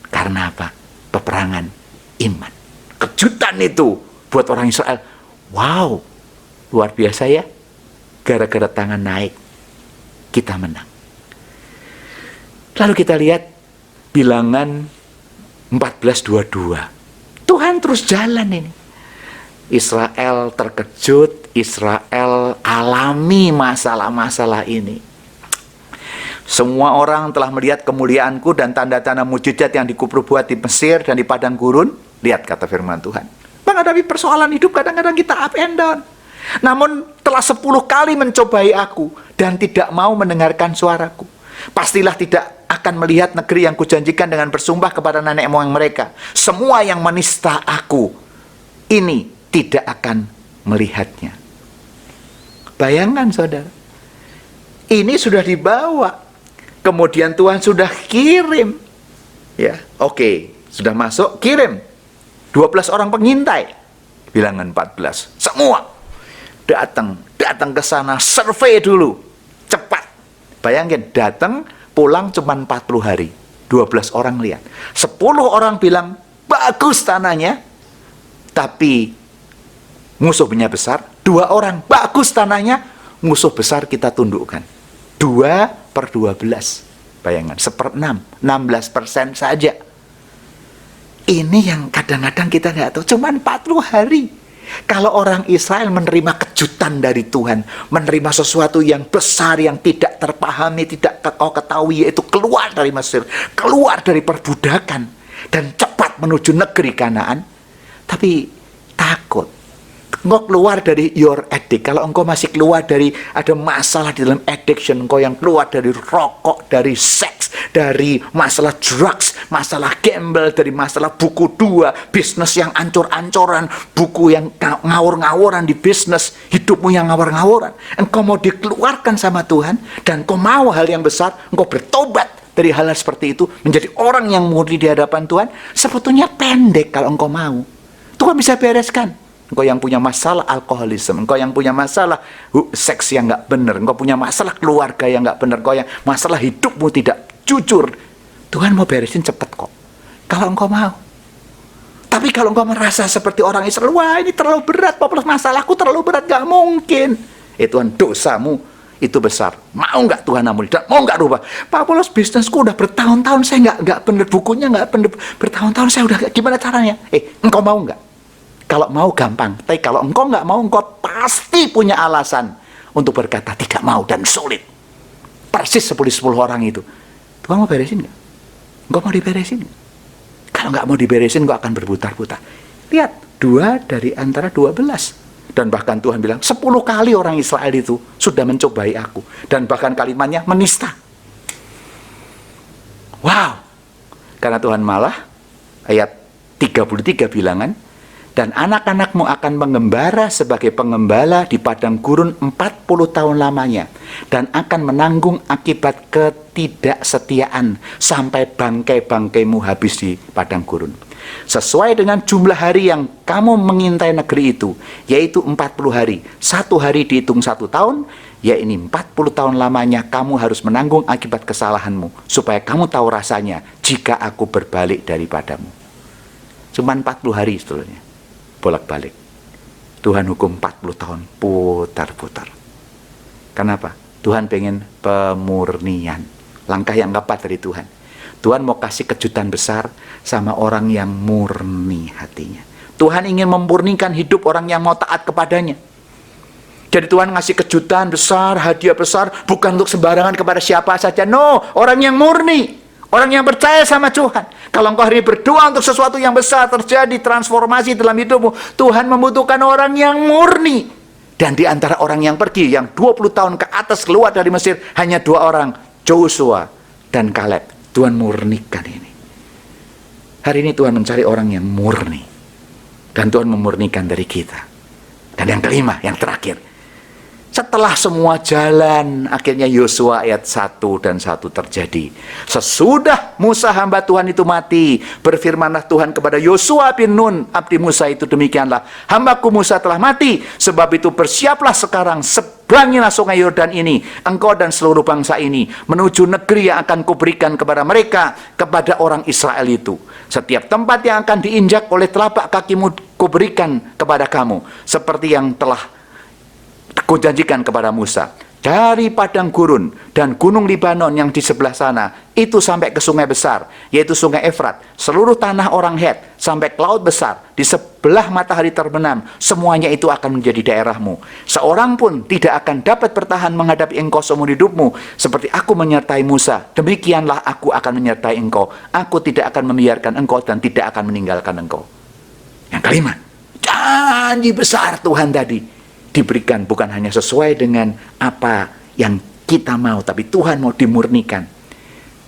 S4: Karena apa? Peperangan iman. Kejutan itu buat orang Israel, wow, luar biasa ya. Gara-gara tangan naik, kita menang. Lalu kita lihat Bilangan 14:22. Tuhan terus jalan ini. Israel terkejut, Israel alami masalah-masalah ini. Semua orang telah melihat kemuliaanku dan tanda-tanda mujizat yang dikuperbuat di Mesir dan di padang gurun. Lihat kata firman Tuhan. Menghadapi persoalan hidup kadang-kadang kita up and down. Namun telah 10 kali mencobai aku dan tidak mau mendengarkan suaraku. Pastilah tidak akan melihat negeri yang kujanjikan dengan bersumpah kepada nenek moyang mereka. Semua yang menista aku ini tidak akan melihatnya. Bayangkan saudara, ini sudah dibawa, kemudian Tuhan sudah kirim. Ya, oke, sudah masuk, kirim. 12 orang pengintai, bilangan 14, semua datang ke sana, survei dulu, cepat. Bayangin, datang, pulang cuma 40 hari. 12 orang lihat. 10 orang bilang, bagus tanahnya, tapi musuhnya besar. 2 orang, bagus tanahnya, musuh besar kita tundukkan. 2/12. Bayangkan, 1/6, 16% saja. Ini yang kadang-kadang kita nggak tahu, cuma 40 hari. Kalau orang Israel menerima kejutan dari Tuhan, menerima sesuatu yang besar, yang tidak terpahami, tidak kau ketahui, yaitu keluar dari Mesir, keluar dari perbudakan, dan cepat menuju negeri Kanaan, tapi takut. Engkau keluar dari your addict. Kalau engkau masih keluar dari ada masalah di dalam addiction, engkau yang keluar dari rokok, dari seks, dari masalah drugs, masalah gamble, dari masalah buku 2, bisnis yang ancur-ancuran, buku yang ngawur-ngawuran di bisnis, hidupmu yang ngawur-ngawuran. Engkau mau dikeluarkan sama Tuhan, dan engkau mau hal yang besar, engkau bertobat dari hal-hal seperti itu, menjadi orang yang murni di hadapan Tuhan, sebetulnya pendek kalau engkau mau. Tuhan bisa bereskan. Engkau yang punya masalah alkoholisme, engkau yang punya masalah seks yang nggak benar, engkau punya masalah keluarga yang nggak benar, engkau yang masalah hidupmu tidak jujur, Tuhan mau beresin cepet kok, kalau engkau mau. Tapi kalau engkau merasa seperti orang Israel, wah ini terlalu berat, masalahku terlalu berat, nggak mungkin. Tuhan, dosamu itu besar, mau nggak Tuhan ampuni, mau nggak rubah. Pak Paulus, bisnisku udah bertahun-tahun saya nggak bener, bukunya nggak bener, bertahun-tahun saya udah, gimana caranya? Engkau mau nggak? Kalau mau gampang, tapi kalau engkau nggak mau, engkau pasti punya alasan untuk berkata tidak mau dan sulit. Persis seperti 10 orang itu. Tuhan mau beresin nggak? Engkau mau diberesin nggak? Kalau nggak mau diberesin, engkau akan berputar-putar. Lihat, 2 dari antara 12. Dan bahkan Tuhan bilang, 10 kali orang Israel itu sudah mencobai aku. Dan bahkan kalimatnya menista. Wow. Karena Tuhan malah, ayat 33 bilangan, dan anak-anakmu akan mengembara sebagai pengembala di padang gurun 40 tahun lamanya, dan akan menanggung akibat ketidaksetiaan sampai bangkai-bangkaimu habis di padang gurun. Sesuai dengan jumlah hari yang kamu mengintai negeri itu, yaitu 40 hari. 1 hari dihitung 1 tahun, ya ini 40 tahun lamanya kamu harus menanggung akibat kesalahanmu, supaya kamu tahu rasanya jika aku berbalik daripadamu. Cuma 40 hari sebetulnya. Bolak-balik. Tuhan hukum 40 tahun, putar-putar. Kenapa? Tuhan pengen pemurnian. Langkah yang keempat dari Tuhan. Tuhan mau kasih kejutan besar sama orang yang murni hatinya. Tuhan ingin memurnikan hidup orang yang mau taat kepadanya. Jadi Tuhan ngasih kejutan besar, hadiah besar, bukan untuk sembarangan kepada siapa saja. No, orang yang murni. Orang yang percaya sama Tuhan. Kalau engkau hari ini berdoa untuk sesuatu yang besar terjadi, transformasi dalam hidupmu, Tuhan membutuhkan orang yang murni. Dan di antara orang yang pergi, yang 20 tahun ke atas keluar dari Mesir, hanya 2 orang, Joshua dan Kaleb. Tuhan murnikan ini. Hari ini Tuhan mencari orang yang murni. Dan Tuhan memurnikan dari kita. Dan yang kelima, yang terakhir. Setelah semua jalan, akhirnya Yosua ayat 1 dan 1 terjadi. Sesudah Musa hamba Tuhan itu mati, berfirmanlah Tuhan kepada Yosua bin Nun, abdi Musa itu, demikianlah, hambaku Musa telah mati, sebab itu bersiaplah sekarang, seberangilah sungai Yordan ini, engkau dan seluruh bangsa ini, menuju negeri yang akan kuberikan kepada mereka, kepada orang Israel itu. Setiap tempat yang akan diinjak oleh telapak kakimu kuberikan kepada kamu, seperti yang telah kujanjikan kepada Musa. Dari padang gurun dan gunung Libanon yang di sebelah sana, itu sampai ke sungai besar, yaitu sungai Efrat, seluruh tanah orang Het, sampai ke laut besar, di sebelah matahari terbenam, semuanya itu akan menjadi daerahmu. Seorang pun tidak akan dapat bertahan menghadapi engkau seumur hidupmu, seperti aku menyertai Musa, demikianlah aku akan menyertai engkau. Aku tidak akan membiarkan engkau dan tidak akan meninggalkan engkau. Yang kelima, janji besar Tuhan tadi diberikan bukan hanya sesuai dengan apa yang kita mau, tapi Tuhan mau dimurnikan.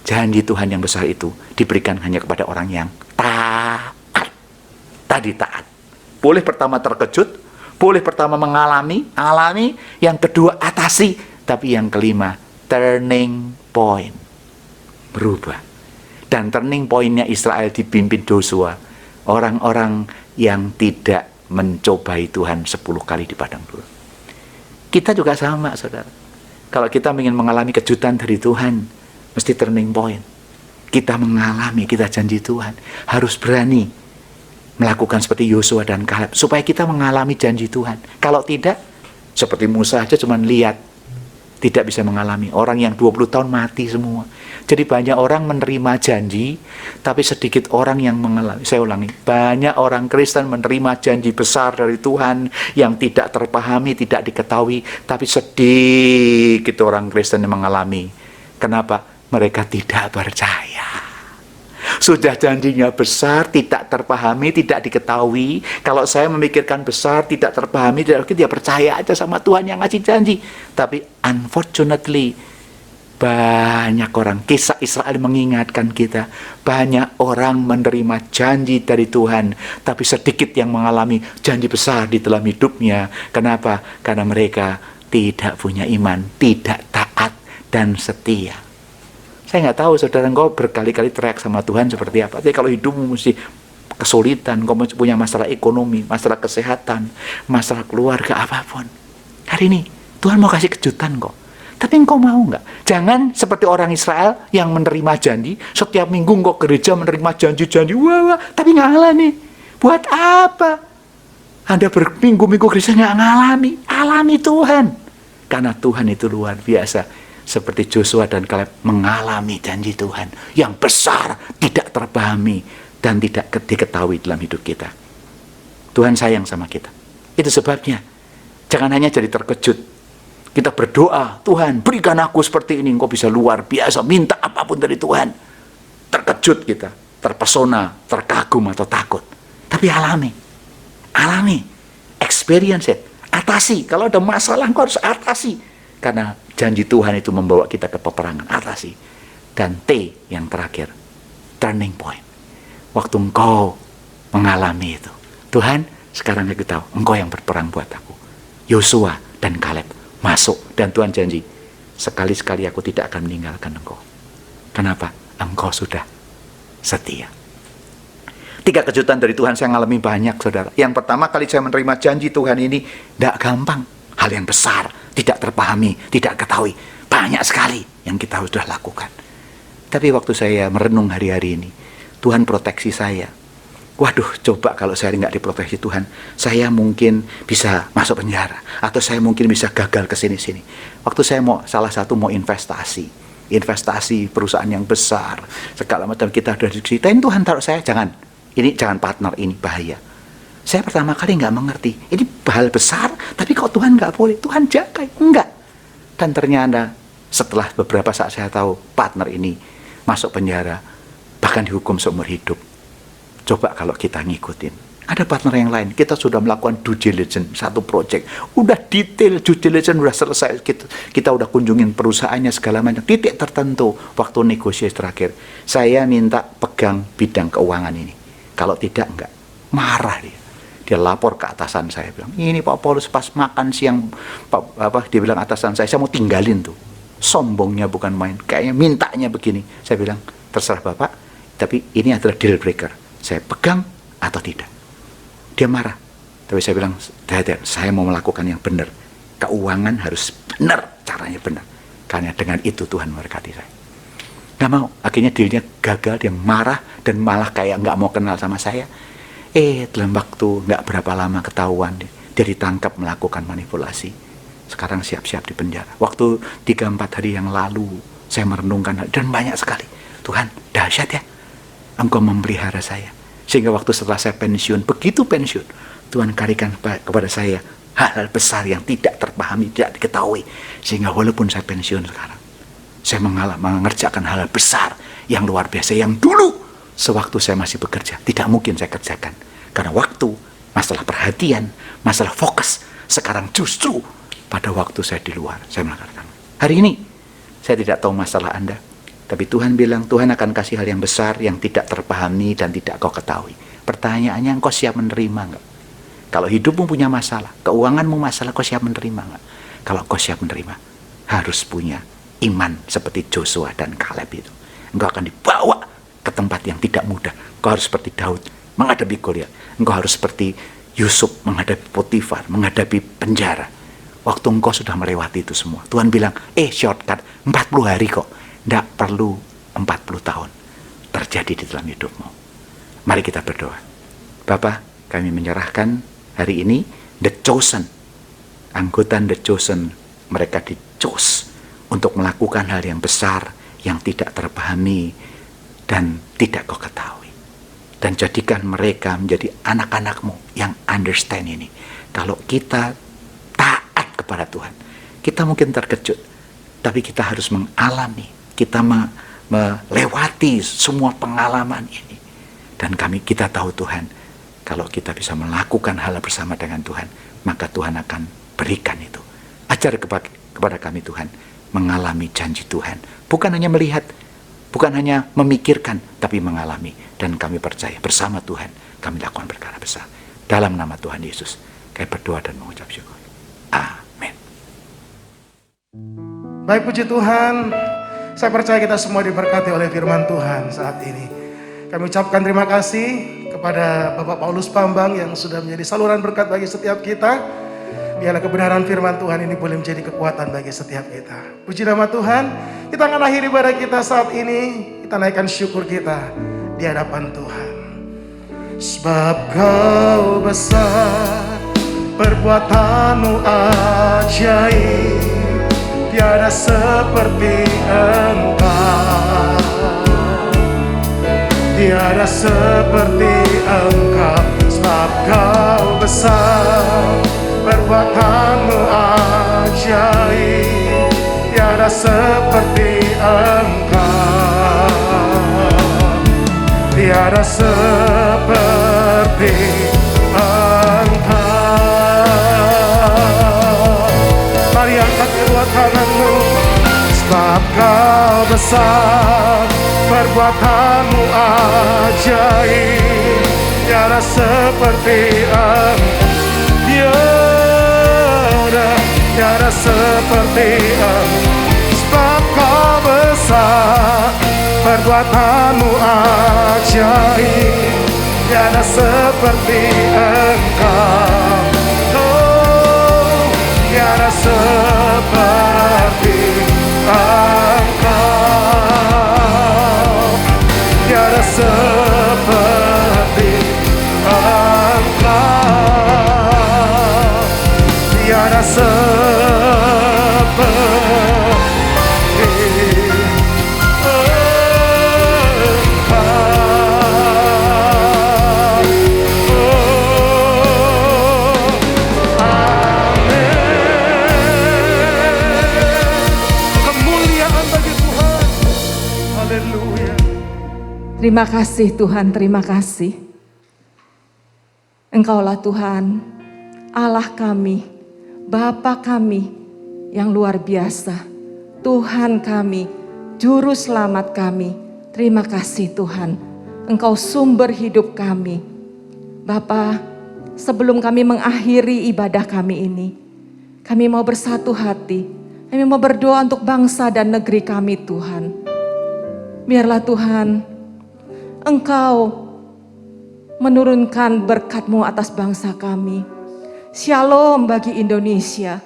S4: Janji Tuhan yang besar itu diberikan hanya kepada orang yang taat. Tadi taat, Boleh pertama terkejut, boleh pertama alami, yang kedua atasi, tapi yang kelima turning point, berubah. Dan turning pointnya Israel dipimpin Yosua, orang-orang yang tidak mencobai Tuhan 10 kali di padang gurun. Kita juga sama, saudara. Kalau kita ingin mengalami kejutan dari Tuhan, mesti turning point. Kita mengalami, kita janji Tuhan, harus berani melakukan seperti Yosua dan Kaleb, supaya kita mengalami janji Tuhan. Kalau tidak, seperti Musa aja cuma lihat, tidak bisa mengalami. Orang yang 20 tahun mati semua. Jadi banyak orang menerima janji, tapi sedikit orang yang mengalami. Saya ulangi, banyak orang Kristen menerima janji besar dari Tuhan yang tidak terpahami, tidak diketahui, tapi sedikit orang Kristen yang mengalami. Kenapa? Mereka tidak percaya. Sudah janjinya besar, tidak terpahami, tidak diketahui. Kalau saya memikirkan besar, tidak terpahami, dia percaya aja sama Tuhan yang ngasih janji. Tapi unfortunately, banyak orang, kisah Israel mengingatkan kita, banyak orang menerima janji dari Tuhan, tapi sedikit yang mengalami janji besar di dalam hidupnya. Kenapa? Karena mereka tidak punya iman, tidak taat dan setia. Saya nggak tahu saudara, engkau berkali-kali teriak sama Tuhan seperti apa. Tapi kalau hidupmu mesti kesulitan, engkau punya masalah ekonomi, masalah kesehatan, masalah keluarga, apapun. Hari ini Tuhan mau kasih kejutan kok. Tapi engkau mau nggak? Jangan seperti orang Israel yang menerima janji, setiap minggu engkau gereja menerima janji-janji, wah, tapi nggak ngalami. Buat apa? Anda berminggu-minggu gereja nggak ngalami. Alami Tuhan. Karena Tuhan itu luar biasa. Seperti Joshua dan Kaleb mengalami janji Tuhan yang besar, tidak terpahami dan tidak diketahui dalam hidup kita. Tuhan sayang sama kita. Itu sebabnya jangan hanya jadi terkejut. Kita berdoa, Tuhan berikan aku seperti ini, engkau bisa luar biasa, minta apapun dari Tuhan. Terkejut kita, terpesona, terkagum atau takut. Tapi alami, experience it, atasi. Kalau ada masalah engkau harus atasi. Karena janji Tuhan itu membawa kita ke peperangan, atasi. Dan T yang terakhir, turning point. Waktu engkau mengalami itu, Tuhan sekarang aku tahu, engkau yang berperang buat aku. Yosua dan Kaleb masuk, dan Tuhan janji, sekali-sekali aku tidak akan meninggalkan engkau. Kenapa? Engkau sudah setia. 3 kejutan dari Tuhan saya alami banyak, saudara. Yang pertama kali saya menerima janji Tuhan ini, tidak gampang. Hal yang besar, tidak terpahami, tidak ketahui. Banyak sekali yang kita sudah lakukan. Tapi waktu saya merenung hari-hari ini, Tuhan proteksi saya. Waduh, coba kalau saya nggak diproteksi Tuhan, saya mungkin bisa masuk penjara. Atau saya mungkin bisa gagal ke sini-sini. Waktu saya salah satu mau investasi perusahaan yang besar, segala macam, kita sudah diceritain, Tuhan taruh saya, jangan partner, ini bahaya. Saya pertama kali nggak mengerti, ini hal besar, tapi kok Tuhan nggak boleh, Tuhan jaga, enggak. Dan ternyata setelah beberapa saat saya tahu partner ini masuk penjara, bahkan dihukum seumur hidup. Coba kalau kita ngikutin. Ada partner yang lain, kita sudah melakukan due diligence, satu project, udah detail due diligence, udah selesai, kita udah kunjungin perusahaannya segala macam, titik tertentu, waktu negosiasi terakhir, saya minta pegang bidang keuangan ini. Kalau tidak, enggak. Marah dia. Dia lapor ke atasan saya, bilang, ini Pak Paulus pas makan siang, dia bilang atasan saya mau tinggalin tuh. Sombongnya bukan main, kayaknya mintanya begini. Saya bilang, terserah Bapak, tapi ini adalah deal breaker. Saya pegang atau tidak. Dia marah. Tapi saya bilang, saya mau melakukan yang benar. Keuangan harus benar, caranya benar. Karena dengan itu Tuhan memberkati saya. Nggak mau, akhirnya dealnya gagal, dia marah, dan malah kayak nggak mau kenal sama saya. Dalam waktu nggak berapa lama ketahuan, dia ditangkap melakukan manipulasi. Sekarang siap-siap di penjara. Waktu 3-4 hari yang lalu, saya merenungkan, dan banyak sekali. Tuhan, dahsyat ya, Engkau memelihara saya. Sehingga waktu setelah saya pensiun, begitu pensiun, Tuhan karikan kepada saya hal-hal besar yang tidak terpahami, tidak diketahui. Sehingga walaupun saya pensiun sekarang, saya mengerjakan hal-hal besar yang luar biasa, yang dulu sewaktu saya masih bekerja tidak mungkin saya kerjakan. Karena waktu, masalah perhatian, masalah fokus, sekarang justru pada waktu saya di luar, saya melakukan. Hari ini, saya tidak tahu masalah Anda, tapi Tuhan bilang, Tuhan akan kasih hal yang besar yang tidak terpahami dan tidak kau ketahui. Pertanyaannya, engkau siap menerima enggak? Kalau hidupmu punya masalah, keuanganmu masalah, kau siap menerima nggak? Kalau kau siap menerima, harus punya iman seperti Joshua dan Kaleb itu. Engkau akan dibawa ke tempat yang tidak mudah. Engkau harus seperti Daud menghadapi Goliat. Engkau harus seperti Yusuf menghadapi Potifar, menghadapi penjara. Waktu engkau sudah melewati itu semua, Tuhan bilang, shortcut, 40 hari kok. Tidak perlu 40 tahun terjadi di dalam hidupmu. Mari kita berdoa. Bapa, kami menyerahkan hari ini The Chosen, anggota The Chosen, mereka di-chose untuk melakukan hal yang besar, yang tidak terpahami dan tidak kau ketahui. Dan jadikan mereka menjadi anak-anakmu yang understand ini. Kalau kita taat kepada Tuhan, kita mungkin terkejut, tapi kita harus mengalami, kita melewati semua pengalaman ini. Dan kita tahu Tuhan, kalau kita bisa melakukan hal bersama dengan Tuhan, maka Tuhan akan berikan itu. Ajar kepada kami Tuhan, mengalami janji Tuhan. Bukan hanya melihat, bukan hanya memikirkan, tapi mengalami. Dan kami percaya bersama Tuhan, kami lakukan perkara besar. Dalam nama Tuhan Yesus, kami berdoa dan mengucap syukur. Amin.
S1: Baik, puji Tuhan. Saya percaya kita semua diberkati oleh firman Tuhan saat ini. Kami ucapkan terima kasih kepada Bapak Paulus Bambang yang sudah menjadi saluran berkat bagi setiap kita. Biarlah kebenaran firman Tuhan ini boleh menjadi kekuatan bagi setiap kita. Puji nama Tuhan. Kita akan akhiri ibadah kita saat ini. Kita naikkan syukur kita di hadapan Tuhan. Sebab kau besar, perbuatanmu ajaib, tiada seperti Engkau, tiada seperti Engkau. Sebab kau besar, perbuatanmu ajaib, tiada seperti Engkau, tiada seperti Engkau. Mari angkat kedua tanganmu. Sebab kau besar, perbuatanmu ajaib, tiada seperti Engkau, tiada seperti Engkau. Sebab kau besar, perbuatanmu ajaib, tiada seperti Engkau. Oh, tiada seperti Engkau, tiada seperti Engkau, tiada seperti
S2: Terima kasih Tuhan, terima kasih. Engkaulah Tuhan, Allah kami, Bapa kami yang luar biasa. Tuhan kami, Juru Selamat kami. Terima kasih Tuhan, Engkau sumber hidup kami. Bapa, sebelum kami mengakhiri ibadah kami ini, kami mau bersatu hati. Kami mau berdoa untuk bangsa dan negeri kami Tuhan. Biarlah Tuhan, Engkau menurunkan berkat-Mu atas bangsa kami. Shalom bagi Indonesia.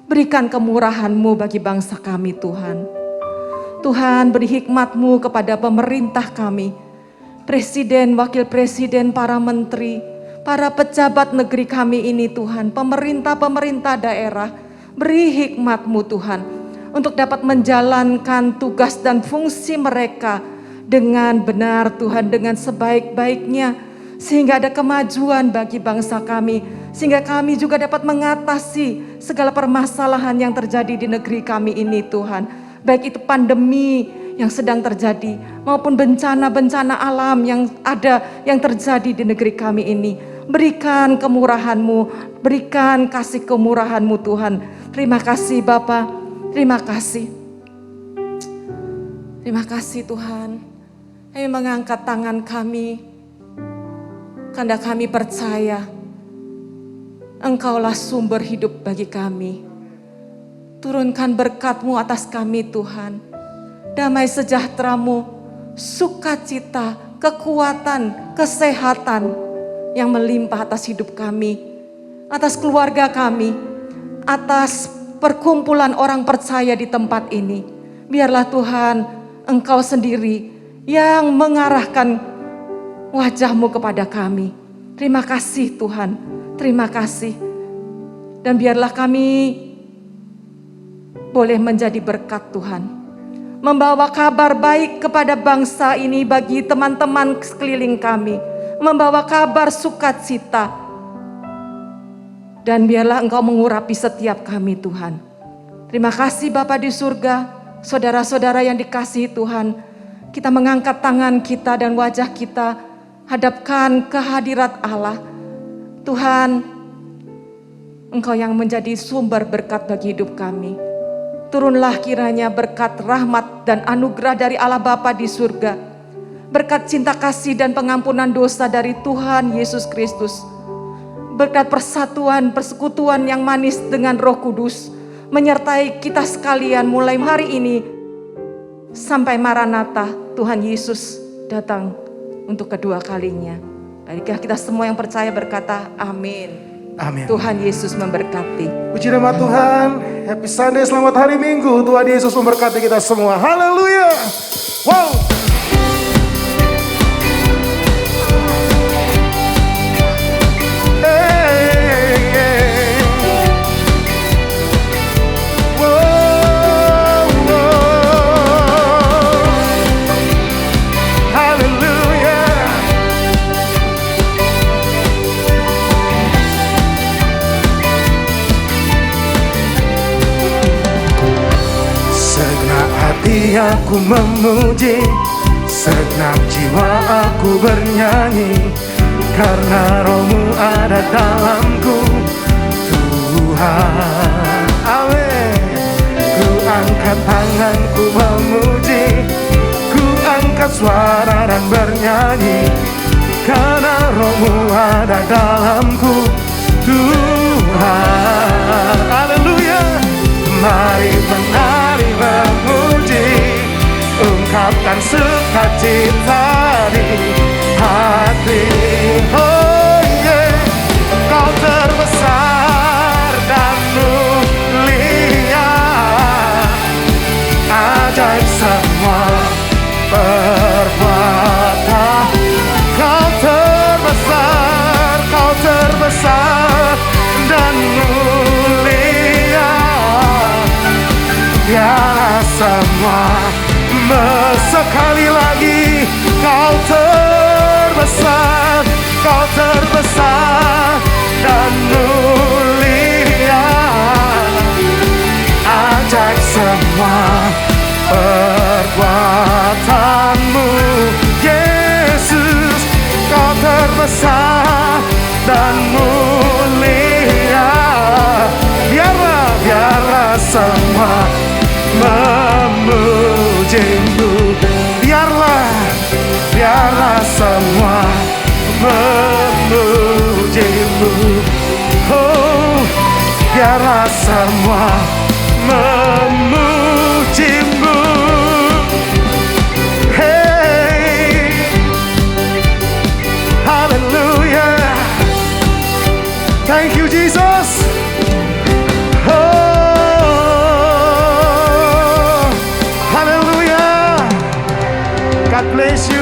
S2: Berikan kemurahan-Mu bagi bangsa kami Tuhan. Tuhan, beri hikmat-Mu kepada pemerintah kami. Presiden, wakil presiden, para menteri, para pejabat negeri kami ini Tuhan. Pemerintah-pemerintah daerah, beri hikmat-Mu Tuhan, untuk dapat menjalankan tugas dan fungsi mereka dengan benar Tuhan, dengan sebaik-baiknya, sehingga ada kemajuan bagi bangsa kami, sehingga kami juga dapat mengatasi segala permasalahan yang terjadi di negeri kami ini Tuhan, baik itu pandemi yang sedang terjadi maupun bencana-bencana alam yang ada, yang terjadi di negeri kami ini. Berikan kemurahan-Mu, berikan kasih kemurahan-Mu Tuhan. Terima kasih Bapa, terima kasih. Terima kasih Tuhan. Kami mengangkat tangan kami, karena kami percaya Engkaulah sumber hidup bagi kami. Turunkan berkat-Mu atas kami Tuhan. Damai sejahtera-Mu, sukacita, kekuatan, kesehatan yang melimpah atas hidup kami, atas keluarga kami, atas perkumpulan orang percaya di tempat ini. Biarlah Tuhan, Engkau sendiri yang mengarahkan wajah-Mu kepada kami. Terima kasih Tuhan, terima kasih. Dan biarlah kami boleh menjadi berkat Tuhan. Membawa kabar baik kepada bangsa ini bagi teman-teman sekeliling kami. Membawa kabar sukacita. Dan biarlah Engkau mengurapi setiap kami Tuhan. Terima kasih Bapa di surga, saudara-saudara yang dikasihi Tuhan. Kita mengangkat tangan kita dan wajah kita, hadapkan kehadirat Allah. Tuhan, Engkau yang menjadi sumber berkat bagi hidup kami. Turunlah kiranya berkat rahmat dan anugerah dari Allah Bapa di surga. Berkat cinta kasih dan pengampunan dosa dari Tuhan Yesus Kristus. Berkat persatuan, persekutuan yang manis dengan Roh Kudus. Menyertai kita sekalian mulai hari ini sampai Maranatha Tuhan Yesus datang untuk kedua kalinya. Marilah kita semua yang percaya berkata amin.
S1: Amin.
S2: Tuhan Yesus memberkati.
S1: Puji nama Tuhan. Happy Sunday, selamat hari Minggu. Tuhan Yesus memberkati kita semua. Haleluya. Wow. Aku memuji, segenap jiwa aku bernyanyi, karena Roh-Mu ada dalamku, Tuhan. Amin. Ku angkat tanganku memuji, ku angkat suara dan bernyanyi, karena Roh-Mu ada dalamku, Tuhan. Haleluya. Mari menari memuji, ungkapkan sukacita di hati. Oh yeah, Kau terbesar dan mulia, ajaib semua perbuatan. Kau terbesar dan mulia, biarlah semua sekali lagi. Kau terbesar dan mulia, ajaib semua perbuatan-Mu. Yesus, Kau terbesar dan mulia, biarlah semua memuji-Mu. Biarlah semua memuji-Mu. Oh, biarlah semua memuji-Mu. Hey, hallelujah. Thank you Jesus. God bless you.